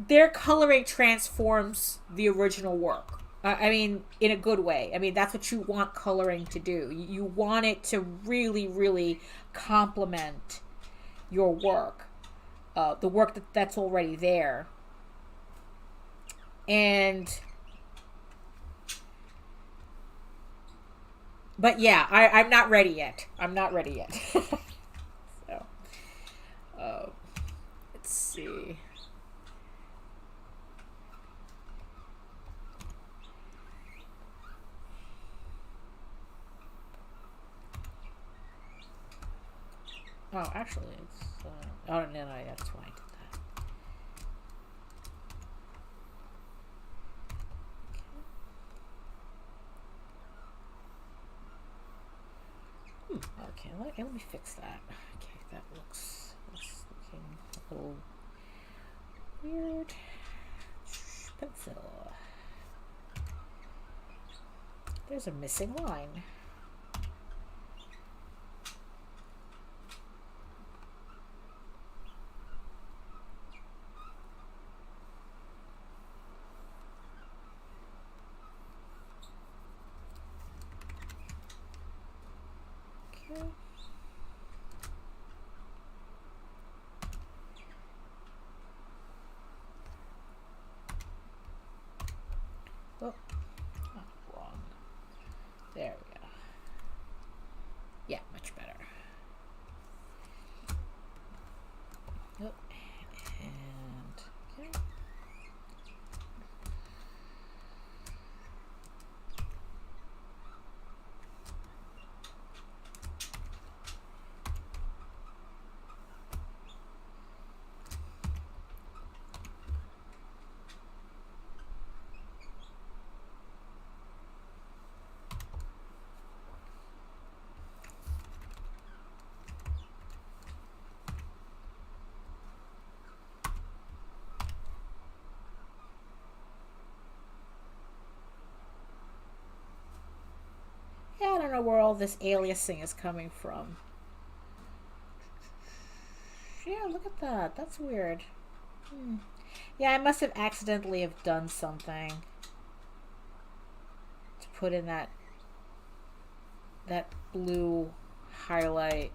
their coloring transforms the original work. I mean, in a good way. I mean, that's what you want coloring to do. You want it to really complement your work, the work that's already there. But yeah, I'm not ready yet. So, let's see. Oh, actually, it's... oh, no, that's why I did that. Okay, let me fix that. Okay, that's looking a little weird. Pencil. There's a missing line. Oh, wrong. There we go. Yeah, much better. Oh, and okay. I don't know where all this aliasing is coming from. Yeah, look at that. That's weird. Yeah, I must have accidentally have done something to put in that blue highlight.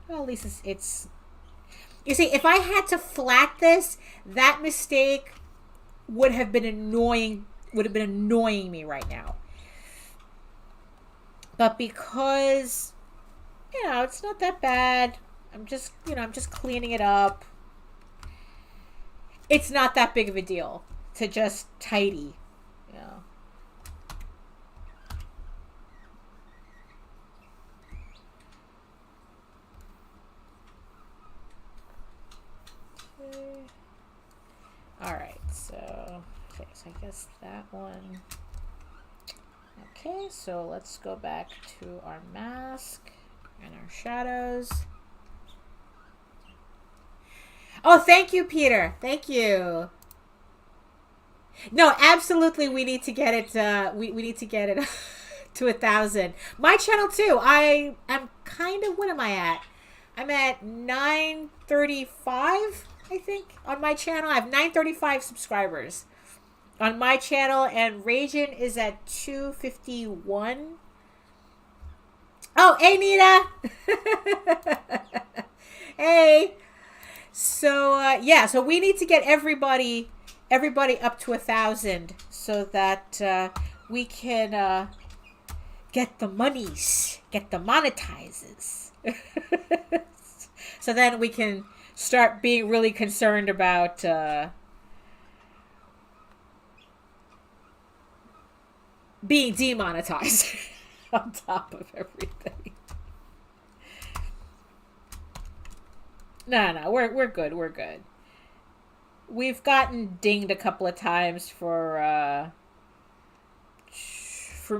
Well, at least it's... You see, if I had to flat this, that mistake would have been annoying me right now. But because, it's not that bad. I'm just cleaning it up. It's not that big of a deal to just tidy, Okay. All right, so I guess that one. Okay, so let's go back to our mask and our shadows. Oh, thank you, Peter. Thank you. No, absolutely, we need to get it. We need to get it to 1,000. My channel too. I am kind of. What am I at? I'm at 935, I think, on my channel. I have 935 subscribers on my channel, and Ragin is at 251. Oh, hey, Nita. Hey. So yeah, so we need to get everybody up to 1,000 so that we can get the monies, get the monetizes. So then we can start being really concerned about being demonetized on top of everything. No, we're good. We're good. We've gotten dinged a couple of times for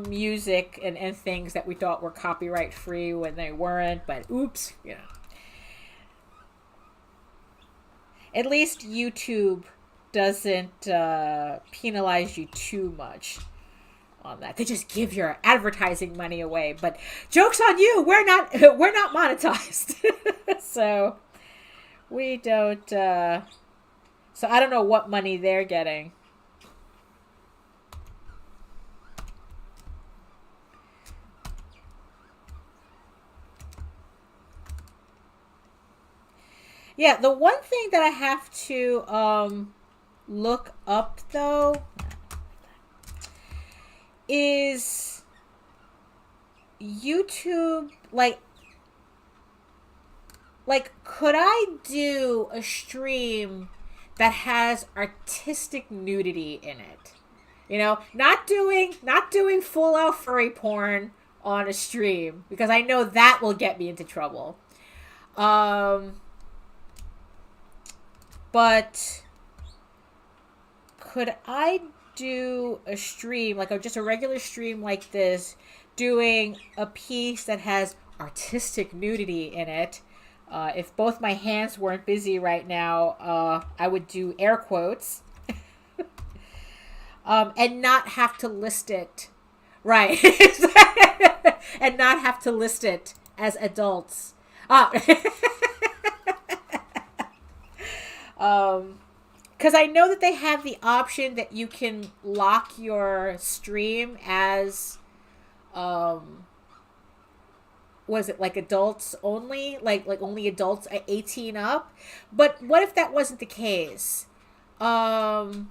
music and things that we thought were copyright free when they weren't, but oops, At least YouTube doesn't penalize you too much on that. They just give your advertising money away, but joke's on you. We're not monetized. So we don't so I don't know what money they're getting. Yeah, the one thing that I have to look up though is YouTube, like could I do a stream that has artistic nudity in it? Not doing full out furry porn on a stream, because I know that will get me into trouble. But could I do a stream, like just a regular stream like this, doing a piece that has artistic nudity in it? If both my hands weren't busy right now, I would do air quotes. And not have to list it. Right. And not have to list it as adults. Because I know that they have the option that you can lock your stream as, was it like adults only? Like only adults 18 up? But what if that wasn't the case? Right,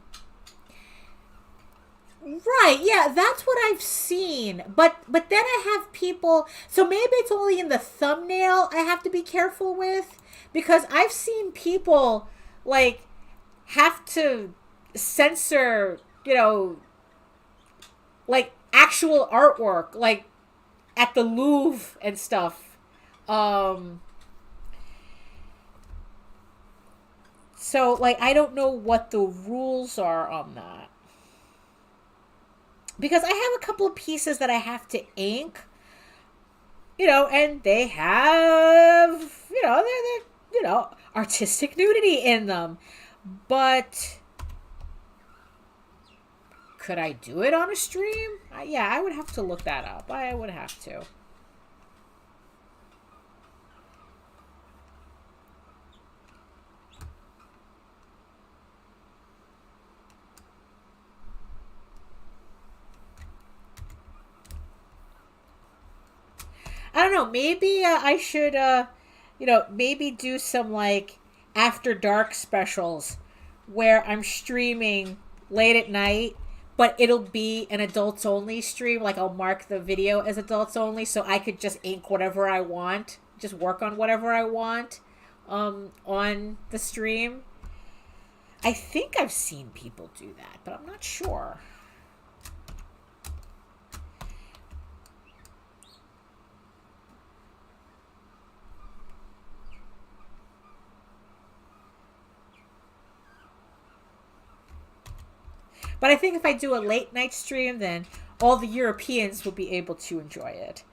yeah, that's what I've seen. But then I have people, so maybe it's only in the thumbnail I have to be careful with, because I've seen people have to censor, actual artwork, at the Louvre and stuff. So, I don't know what the rules are on that. Because I have a couple of pieces that I have to ink, and they have, they're artistic nudity in them. But could I do it on a stream? Yeah, I would have to look that up. I would have to. I don't know. Maybe I should, maybe do some after dark specials where I'm streaming late at night, but it'll be an adults only stream. Like I'll mark the video as adults only, so I could just ink whatever I want, just work on whatever I want on the stream. I think I've seen people do that, but I'm not sure. But I think if I do a late night stream, then all the Europeans will be able to enjoy it.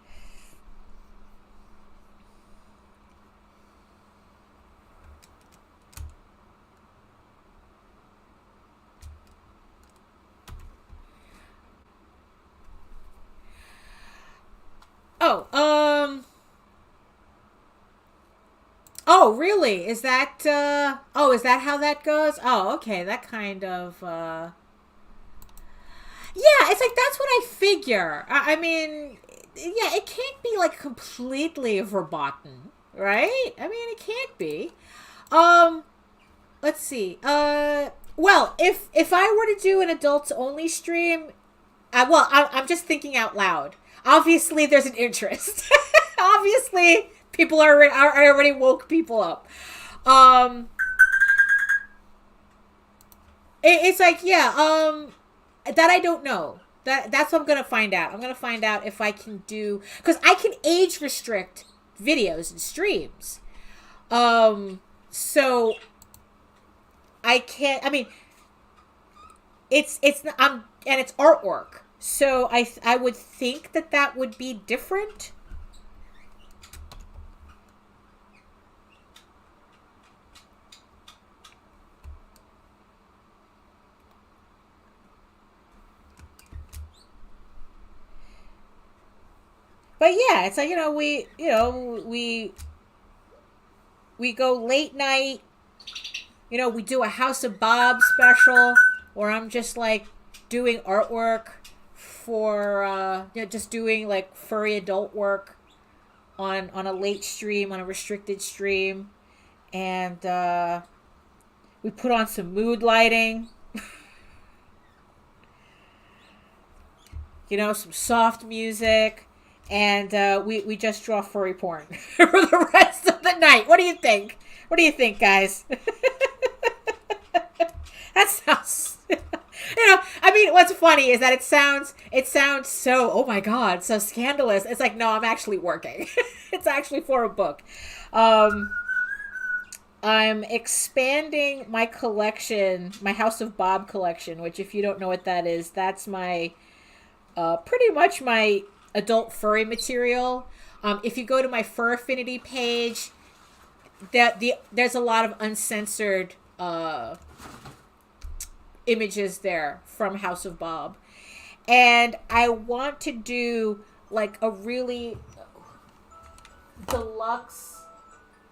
Oh, really? Is that, is that how that goes? Oh, okay. That kind of, yeah, it's like, that's what I figure. I mean, yeah, it can't be like completely verboten, right? I mean, it can't be. Let's see. Well, if I were to do an adults only stream, I'm just thinking out loud. Obviously, there's an interest. Obviously, people are already woke people up. It's like, yeah, that I don't know. That's what I'm gonna find out. I'm gonna find out if I can do, because I can age restrict videos and streams. So I can't. I mean, it's and it's artwork. So I would think that would be different. But yeah, it's like, we go late night, we do a House of Bob special where I'm just like doing artwork for, just doing like furry adult work on a late stream, on a restricted stream. And, we put on some mood lighting, some soft music. And we just draw furry porn for the rest of the night. What do you think? What do you think, guys? That sounds, I mean, what's funny is that it sounds so, oh my God, so scandalous. It's like, no, I'm actually working. It's actually for a book. I'm expanding my collection, my House of Bob collection, which, if you don't know what that is, that's my, pretty much my adult furry material. If you go to my Fur Affinity page, there's a lot of uncensored images there from House of Bob. And I want to do like a really deluxe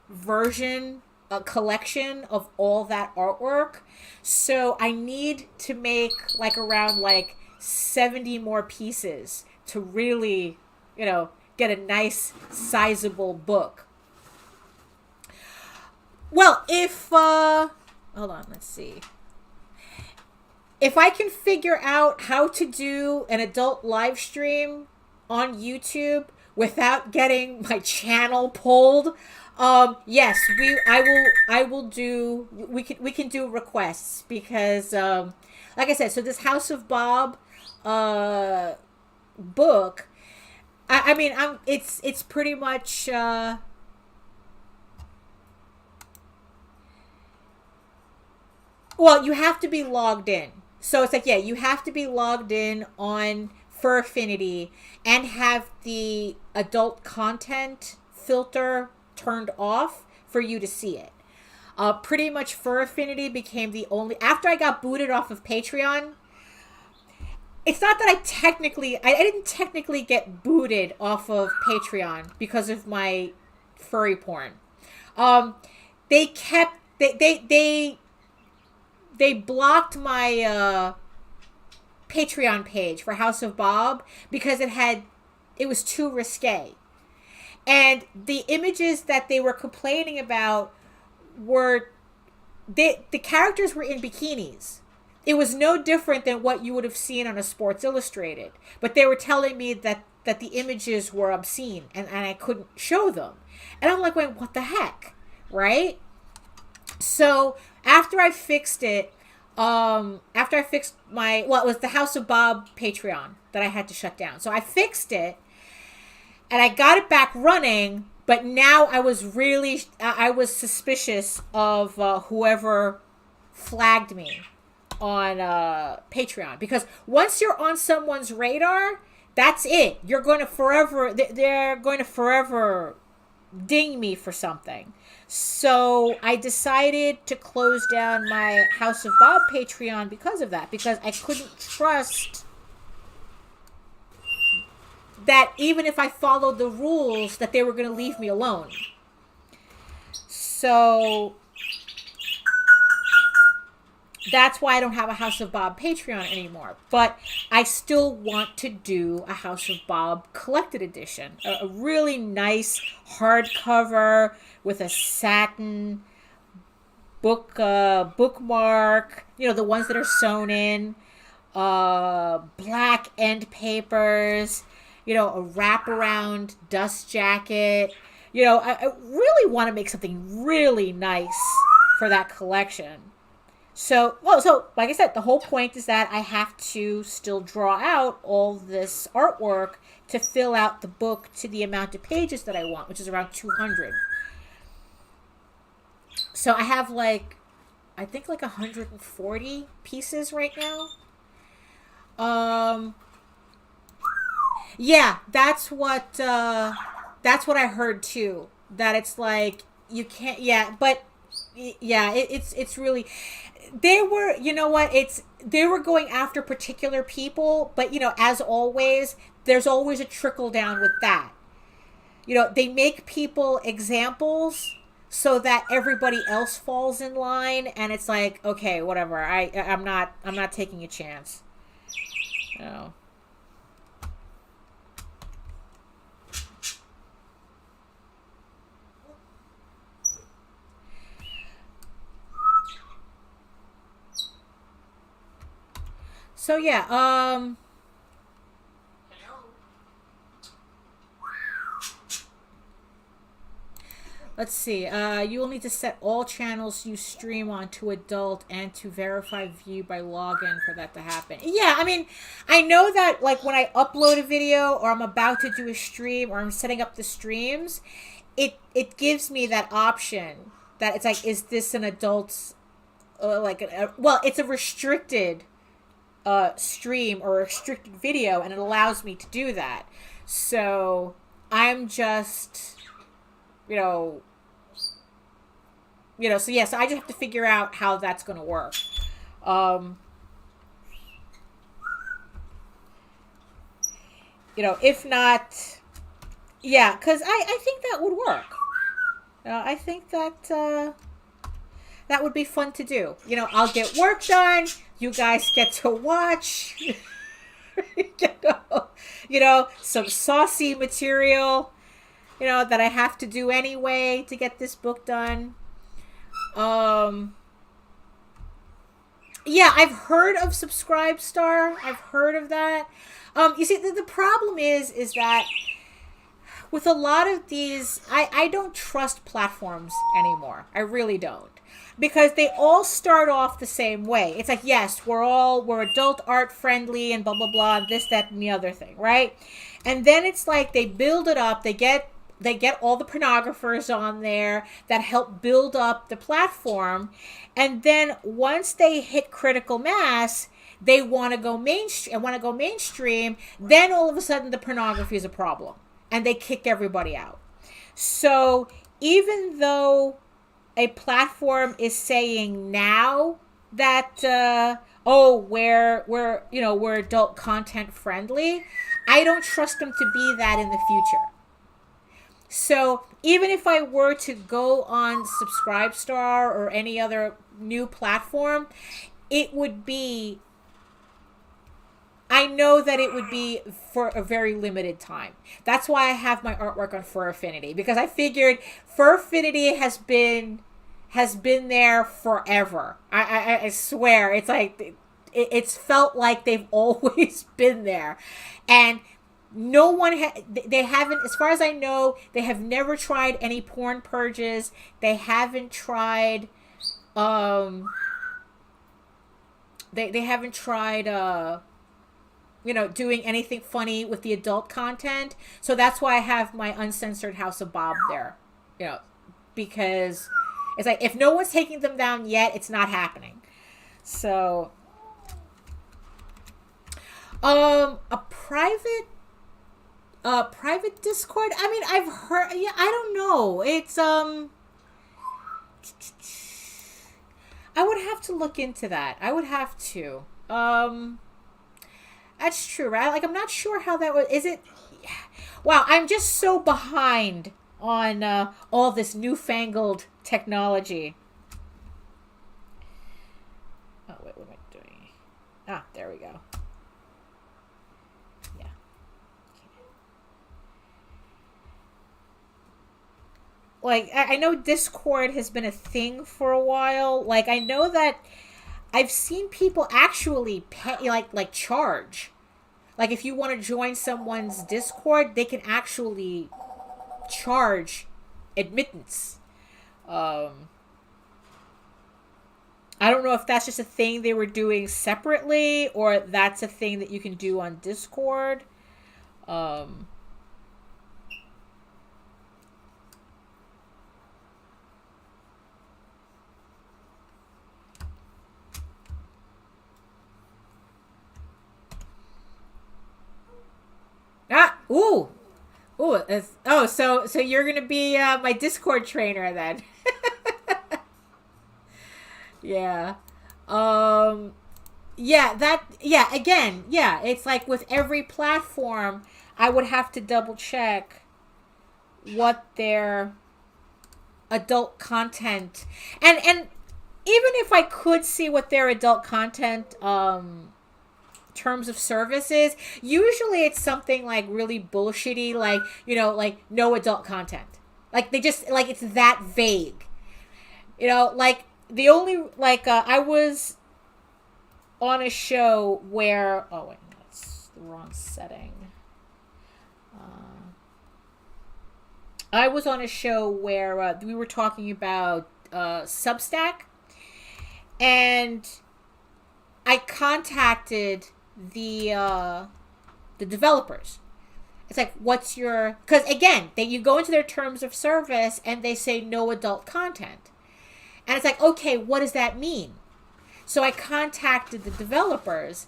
version, a collection of all that artwork. So I need to make like around like 70 more pieces to really, get a nice, sizable book. Well, if, hold on, let's see. If I can figure out how to do an adult live stream on YouTube without getting my channel pulled, yes, I will do, we can do requests because, like I said, so this House of Bob, book, I mean, it's pretty much, well, you have to be logged in. So it's like, yeah, you have to be logged in on Fur Affinity and have the adult content filter turned off for you to see it. Pretty much Fur Affinity became the only, after I got booted off of Patreon, it's not that I didn't technically get booted off of Patreon because of my furry porn. They blocked my Patreon page for House of Bob because it was too risque. And the images that they were complaining about were, the characters were in bikinis. it was no different than what you would have seen on a Sports Illustrated. But they were telling me that the images were obscene and I couldn't show them. And I'm like, wait, what the heck? Right? So after I fixed it, after I fixed it was the House of Bob Patreon that I had to shut down. So I fixed it and I got it back running, but now I was suspicious of whoever flagged me on Patreon, because once you're on someone's radar, that's it. You're going to forever, they're going to forever ding me for something. So I decided to close down my House of Bob Patreon because of that, because I couldn't trust that even if I followed the rules, that they were going to leave me alone. So that's why I don't have a House of Bob Patreon anymore. But I still want to do a House of Bob collected edition. A really nice hardcover with a satin bookmark. You know, the ones that are sewn in. Black end papers. You know, a wraparound dust jacket. You know, I really want to make something really nice for that collection. So like I said, the whole point is that I have to still draw out all this artwork to fill out the book to the amount of pages that I want, which is around 200. So I have I think 140 pieces right now. Yeah, that's what I heard too. That it's like you can't. Yeah, but yeah, it's really. They were, you know what? They were going after particular people, but you know, as always, there's always a trickle down with that. You know, they make people examples so that everybody else falls in line, and it's like, okay, whatever. I'm not taking a chance. You know. So yeah, let's see. You will need to set all channels you stream on to adult and to verify view by login for that to happen. Yeah, I mean, I know that like when I upload a video or I'm about to do a stream or I'm setting up the streams, it gives me that option that it's like, is this an adult's well, it's a restricted stream or a restricted video, and it allows me to do that. So I'm just, so yeah, so I just have to figure out how that's going to work. If not, yeah, because I think that would work. I think that that would be fun to do. I'll get work done. You guys get to watch, some saucy material, that I have to do anyway to get this book done. Yeah, I've heard of Subscribestar. I've heard of that. You see, the problem is that with a lot of these, I don't trust platforms anymore. I really don't. Because they all start off the same way. It's like, yes, we're adult art friendly and blah, blah, blah, this, that, and the other thing, right? And then it's like they build it up. They get all the pornographers on there that help build up the platform. And then once they hit critical mass, they want to go mainstream. Then all of a sudden the pornography is a problem. And they kick everybody out. So even though a platform is saying now that we're adult content friendly, I don't trust them to be that in the future. So even if I were to go on Subscribestar or any other new platform, I know that it would be for a very limited time. That's why I have my artwork on Fur Affinity, because I figured Fur Affinity has been there forever. I swear, it's like it's felt like they've always been there, and no one they haven't, as far as I know, they have never tried any porn purges. They haven't tried they haven't tried doing anything funny with the adult content. So that's why I have my uncensored House of Bob there, because it's like, if no one's taking them down yet, it's not happening. So a private Discord, I mean, I've heard, yeah, I don't know, it's I would have to look into that. I would have to. That's true, right? Like, I'm not sure how that was. Is it? Wow, I'm just so behind on all this newfangled technology. Oh, wait, what am I doing? Ah, there we go. Yeah. Like, I know Discord has been a thing for a while. Like, I know that I've seen people actually pay, like charge. Like, if you want to join someone's Discord, they can actually charge admittance. I don't know if that's just a thing they were doing separately, or that's a thing that you can do on Discord. Ooh. Oh, so you're gonna be my Discord trainer then. Yeah. Again, it's like with every platform, I would have to double check what their adult content, and even if I could see what their adult content terms of service is, usually it's something like really bullshitty, like, like no adult content. Like, they just, like, it's that vague. Like, the only, like, I was on a show where, oh wait, that's the wrong setting. I was on a show where we were talking about Substack, and I contacted the developers. It's like, what's your, because again, you go into their terms of service and they say no adult content, and it's like, okay, what does that mean? So I contacted the developers,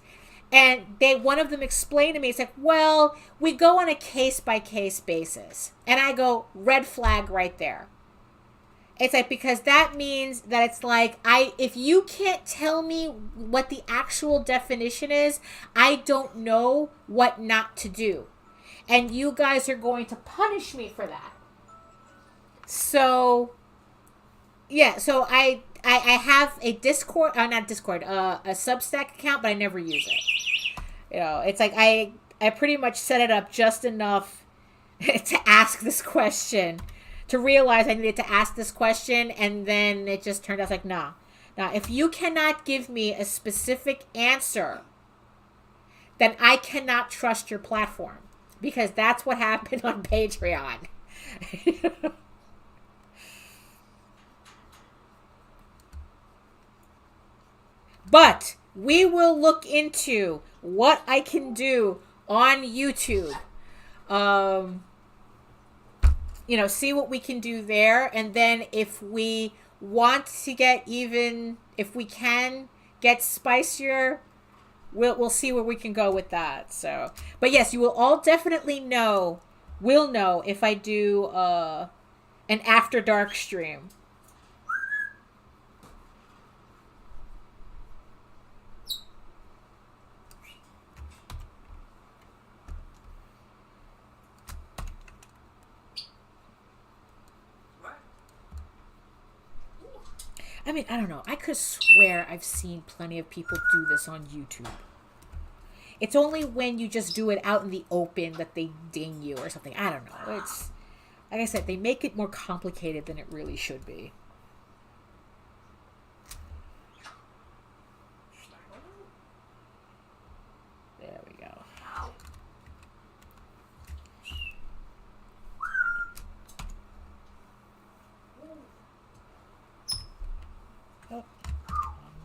and one of them explained to me, it's like, well, we go on a case-by-case basis. And I go, red flag right there. It's like, because that means that it's like, if you can't tell me what the actual definition is, I don't know what not to do. And you guys are going to punish me for that. So, yeah, so I have a Discord, not Discord, a Substack account, but I never use it. It's like, I pretty much set it up just enough to ask this question, to realize I needed to ask this question, and then it just turned out like, nah. Now, if you cannot give me a specific answer, then I cannot trust your platform, because that's what happened on Patreon. But we will look into what I can do on YouTube. See what we can do there. And then if we want to get even, if we can get spicier, we'll see where we can go with that. So, but yes, you will all definitely will know if I do an After Dark stream. I mean, I don't know. I could swear I've seen plenty of people do this on YouTube. It's only when you just do it out in the open that they ding you or something. I don't know. It's, like I said, they make it more complicated than it really should be.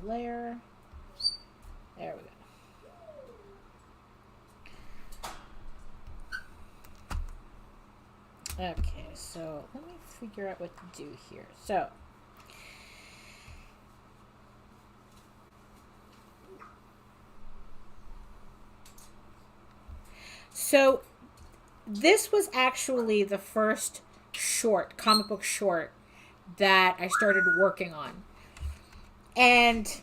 layer. There we go. Okay, so let me figure out what to do here. So this was actually the first comic book short that I started working on. And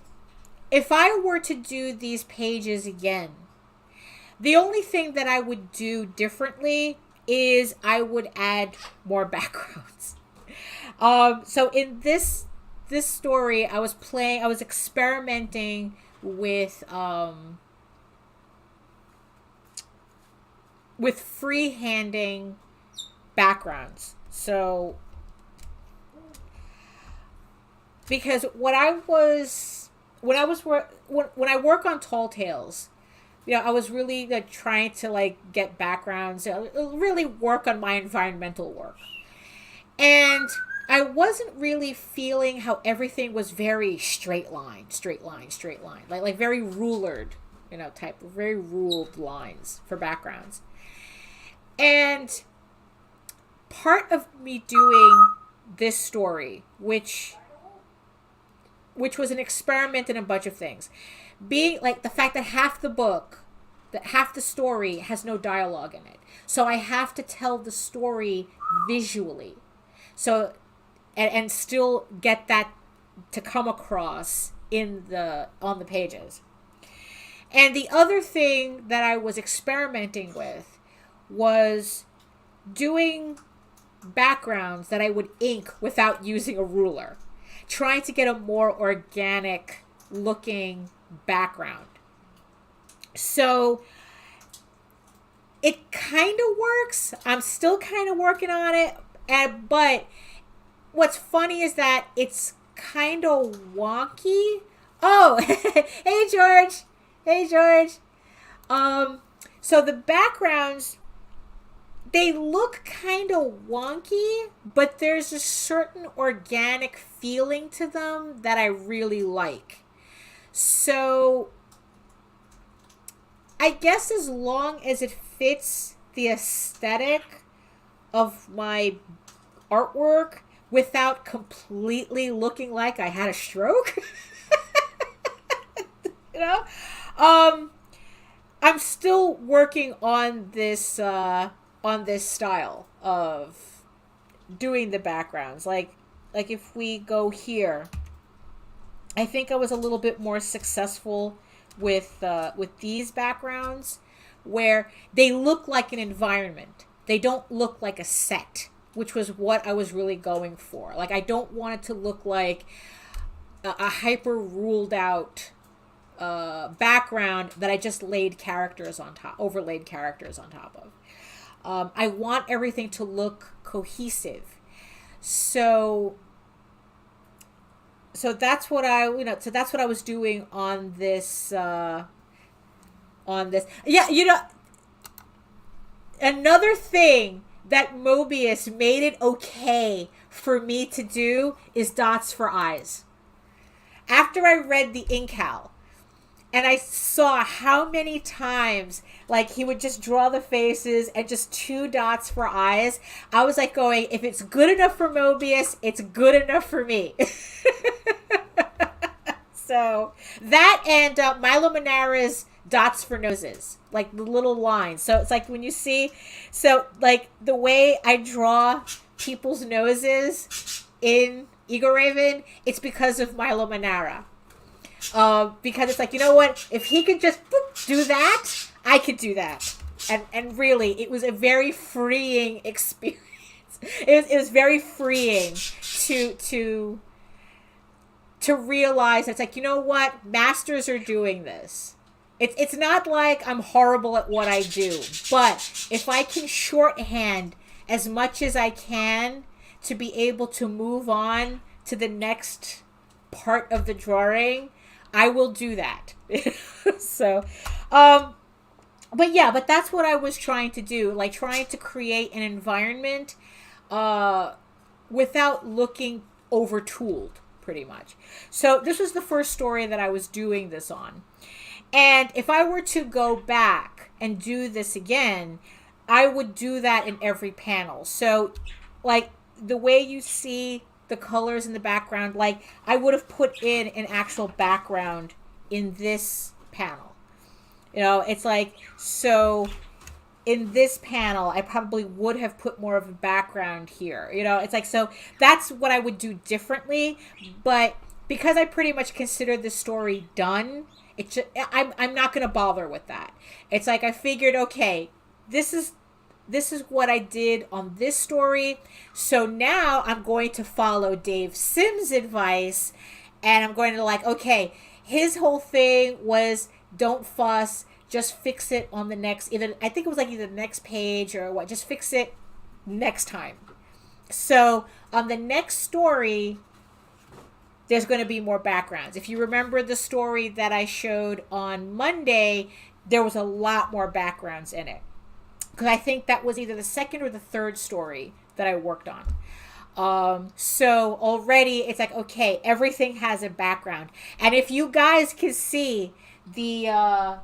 if I were to do these pages again, the only thing that I would do differently is I would add more backgrounds. So in this story, I was experimenting with freehanding backgrounds. So because when I work on Tall Tales, I was really trying to get backgrounds, really work on my environmental work. And I wasn't really feeling how everything was very straight line, like very rulered, type of very ruled lines for backgrounds. And part of me doing this story, which was an experiment in a bunch of things, being the fact that half the story has no dialogue in it. So I have to tell the story visually. So, and still get that to come across on the pages. And the other thing that I was experimenting with was doing backgrounds that I would ink without using a ruler, trying to get a more organic looking background. So it kind of works. I'm still kind of working on it, but what's funny is that it's kind of wonky. Oh, hey George. So the backgrounds, they look kind of wonky, but there's a certain organic feeling to them that I really like. So I guess as long as it fits the aesthetic of my artwork without completely looking like I had a stroke, I'm still working on this style of doing the backgrounds. Like if we go here, I think I was a little bit more successful with these backgrounds, where they look like an environment. They don't look like a set, which was what I was really going for. I don't want it to look like a hyper ruled out background that I just overlaid characters on top of. I want everything to look cohesive. So that's what I was doing on this. Yeah, another thing that Mobius made it okay for me to do is dots for eyes. After I read the Incal, and I saw how many times he would just draw the faces and just 2 dots for eyes, I was going, if it's good enough for Mobius, it's good enough for me. So that and Milo Manara's dots for noses, the little lines. So it's when you see, the way I draw people's noses in EGORAVEN, it's because of Milo Manara. Because it's you know what? If he could just do that, I could do that. And really, it was a very freeing experience. It was very freeing to realize it's you know what? Masters are doing this. It's not like I'm horrible at what I do, but if I can shorthand as much as I can to be able to move on to the next part of the drawing, I will do that. So, but that's what I was trying to do, trying to create an environment without looking over-tooled pretty much. So this was the first story that I was doing this on. And if I were to go back and do this again, I would do that in every panel. So like the way you see the colors in the background, like I would have put in an actual background in this panel. You know, it's like, so in this panel, I probably would have put more of a background here. You know, it's like, so that's what I would do differently. But because I pretty much consider the story done, it's just, I'm not going to bother with that. It's like I figured, okay, this is what I did on this story. So now I'm going to follow Dave Sim's advice, and I'm going to like, okay, his whole thing was don't fuss, just fix it on the next, either I think it was like either the next page or what, just fix it next time. So on the next story, there's going to be more backgrounds. If you remember the story that I showed on Monday, there was a lot more backgrounds in it. Because I think that was either the second or the third story that I worked on. So already it's like, okay, everything has a background. And if you guys can see the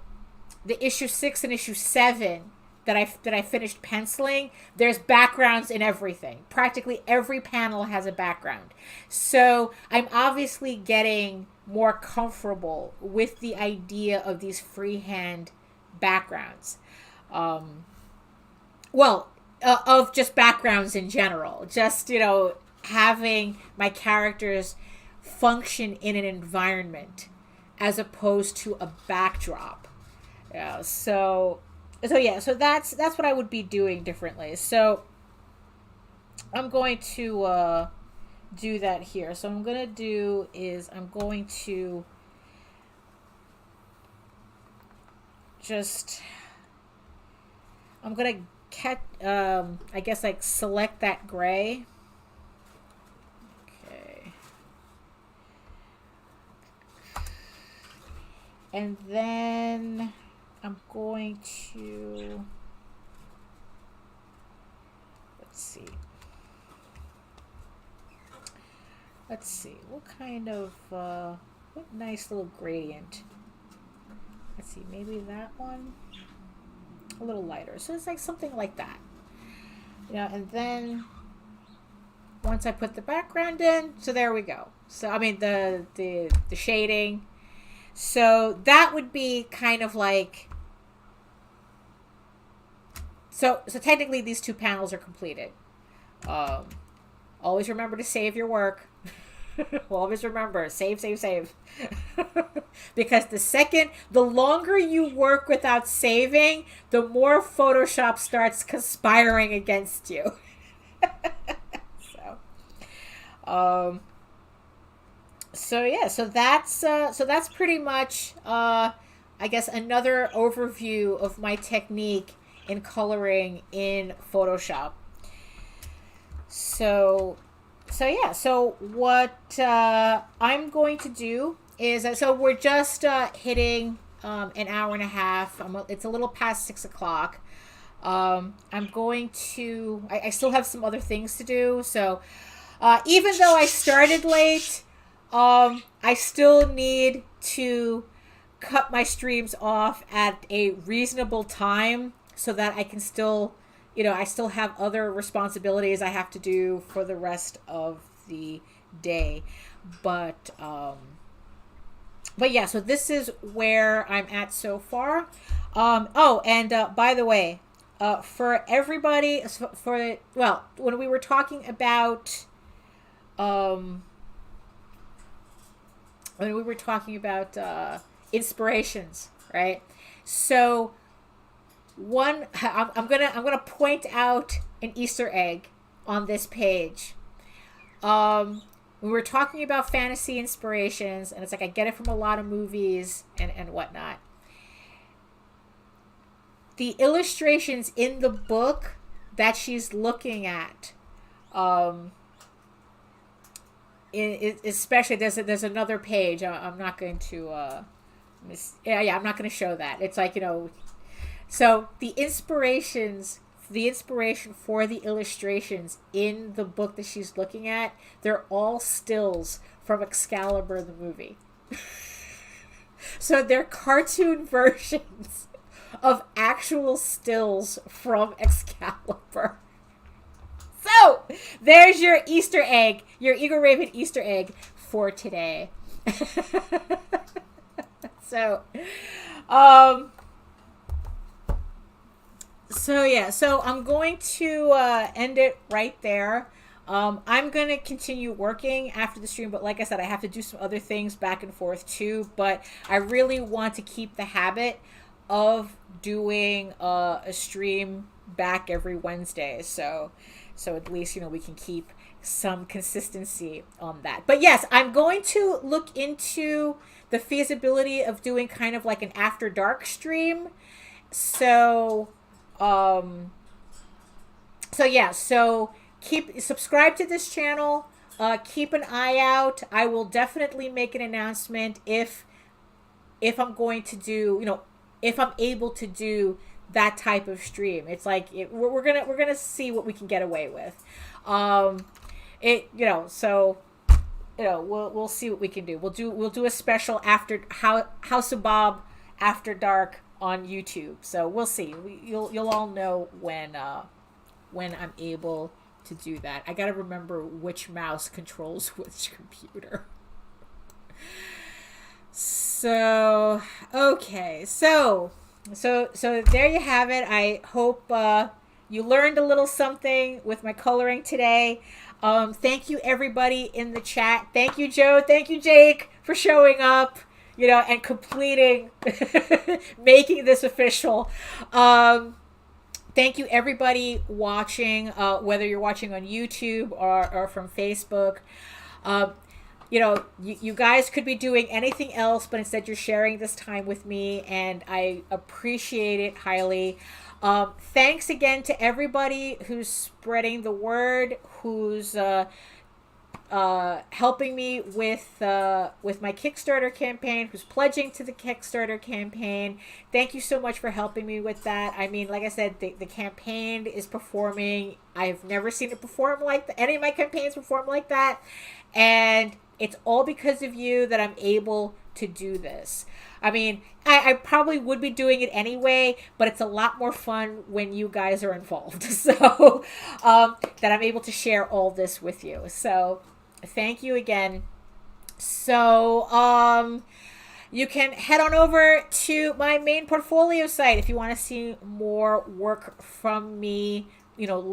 issue 6 and issue 7 that I finished penciling, there's backgrounds in everything. Practically every panel has a background. So I'm obviously getting more comfortable with the idea of these freehand backgrounds. Of just backgrounds in general. Just, you know, having my characters function in an environment as opposed to a backdrop. Yeah, so that's what I would be doing differently. So I'm going to do that here. So what I'm going to do is I'm going to I guess like select that gray. Okay. And then I'm going to, let's see, what kind of, what nice little gradient. Let's see, maybe that one, a little lighter. So it's like something like that. Yeah, and then once I put the background in, so there we go. So I mean the shading. So that would be kind of like, so technically these two panels are completed. Always remember to save your work. Always remember, save. Because the longer you work without saving, the more Photoshop starts conspiring against you. So that's pretty much, I guess, another overview of my technique in coloring in Photoshop. So what I'm going to do is, so we're just hitting an hour and a half. It's a little past 6 o'clock. I'm going to, I still have some other things to do. So even though I started late, I still need to cut my streams off at a reasonable time so that I can still, I still have other responsibilities I have to do for the rest of the day. But yeah, so this is where I'm at so far. By the way, for everybody, when we were talking about, inspirations, right? So I'm gonna point out an Easter egg on this page. We were talking about fantasy inspirations, and it's like I get it from a lot of movies and whatnot. The illustrations in the book that she's looking at, especially there's another page. I'm not going to I'm not going to show that. It's like, so the inspirations the inspiration for the illustrations in the book that she's looking at, they're all stills from Excalibur the movie. So they're cartoon versions of actual stills from Excalibur. So there's your Easter egg, your EGORAVEN Easter egg for today. So I'm going to end it right there. I'm going to continue working after the stream, but like I said, I have to do some other things back and forth too, but I really want to keep the habit of doing a stream back every Wednesday. So at least, we can keep some consistency on that. But yes, I'm going to look into the feasibility of doing kind of like an after dark stream. So subscribe to this channel, keep an eye out. I will definitely make an announcement if I'm going to do, if I'm able to do that type of stream. It's like we're gonna see what we can get away with. We'll see what we can do. We'll do a special after House of Bob After Dark on YouTube. So we'll see. You'll all know when I'm able to do that. I gotta remember which mouse controls which computer. So okay, so there you have it. I hope you learned a little something with my coloring today. Thank you everybody in the chat. Thank you, Joe. Thank you, Jake, for showing up, and completing, making this official. Thank you everybody watching, whether you're watching on YouTube or from Facebook. You guys could be doing anything else, but instead you're sharing this time with me, and I appreciate it highly. Thanks again to everybody who's spreading the word, who's helping me with my Kickstarter campaign, who's pledging to the Kickstarter campaign. Thank you so much for helping me with that. I mean, like I said, the campaign is performing. I've never seen it perform like that. Any of my campaigns perform like that. And it's all because of you that I'm able to do this. I mean, I probably would be doing it anyway, but it's a lot more fun when you guys are involved. So that I'm able to share all this with you. So thank you again. So you can head on over to my main portfolio site if you want to see more work from me. So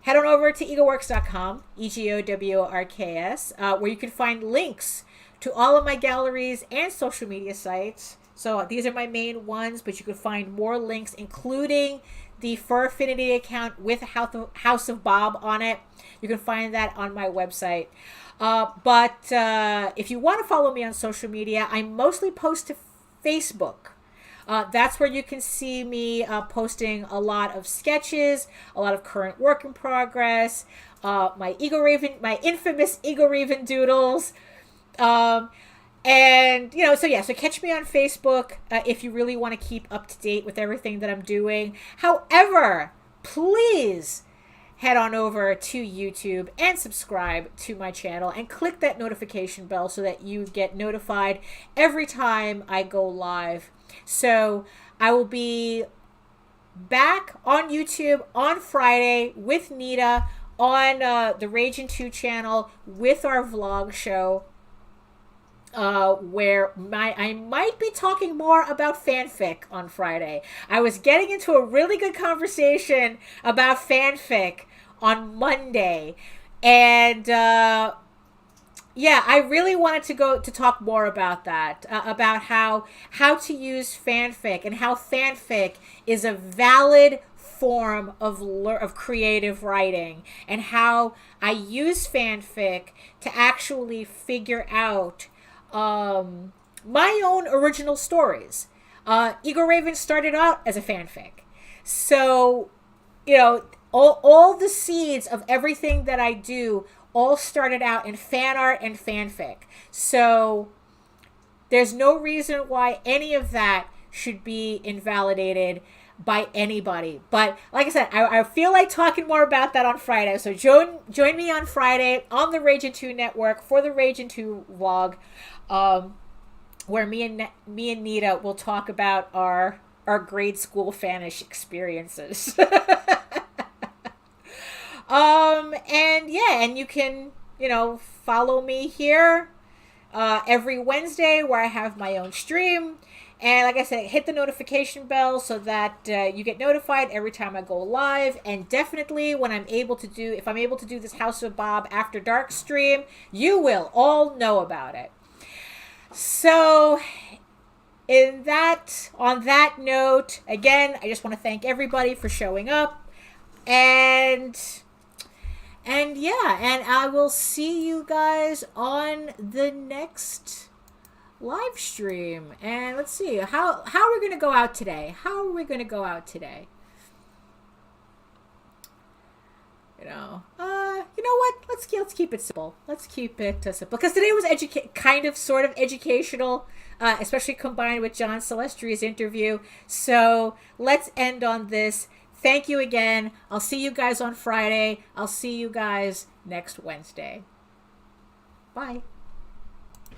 head on over to egoworks.com, EGOWORKS, where you can find links to all of my galleries and social media sites. So these are my main ones, but you can find more links, including the Fur Affinity account with House of Bob on it. You can find that on my website. But if you want to follow me on social media, I mostly post to Facebook. That's where you can see me posting a lot of sketches, a lot of current work in progress, my infamous EGORAVEN doodles. So catch me on Facebook if you really want to keep up to date with everything that I'm doing. However, please head on over to YouTube and subscribe to my channel and click that notification bell so that you get notified every time I go live. So I will be back on YouTube on Friday with Nita on the Raging 2 channel with our vlog show, where I might be talking more about fanfic on Friday. I was getting into a really good conversation about fanfic on Monday, and I really wanted to talk more about that, about how to use fanfic and how fanfic is a valid form of creative writing, and how I use fanfic to actually figure out my own original stories. EGORAVEN started out as a fanfic, so all the seeds of everything that I do all started out in fan art and fanfic. So there's no reason why any of that should be invalidated. by anybody. But like I said, I feel like talking more about that on Friday. So join me on Friday on the Rage Into Network for the Rage Into vlog, where me and Nita will talk about our grade school fanish experiences. And yeah, and you can, follow me here every Wednesday where I have my own stream. And like I said, hit the notification bell so that you get notified every time I go live. And definitely if I'm able to do this House of Bob After Dark stream, you will all know about it. So on that note, again, I just want to thank everybody for showing up. And yeah, and I will see you guys on the next live stream. And let's see how we're gonna go out today. You know what? Let's keep it simple. Let's keep it simple, because today was sort of educational, especially combined with John Celestri's interview. So let's end on this. Thank you again. I'll see you guys on Friday. I'll see you guys next Wednesday. Bye.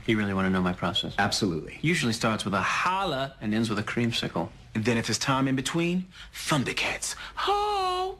You really want to know my process? Absolutely. Usually starts with a holla and ends with a creamsicle. And then if there's time in between, Thundercats. Ho!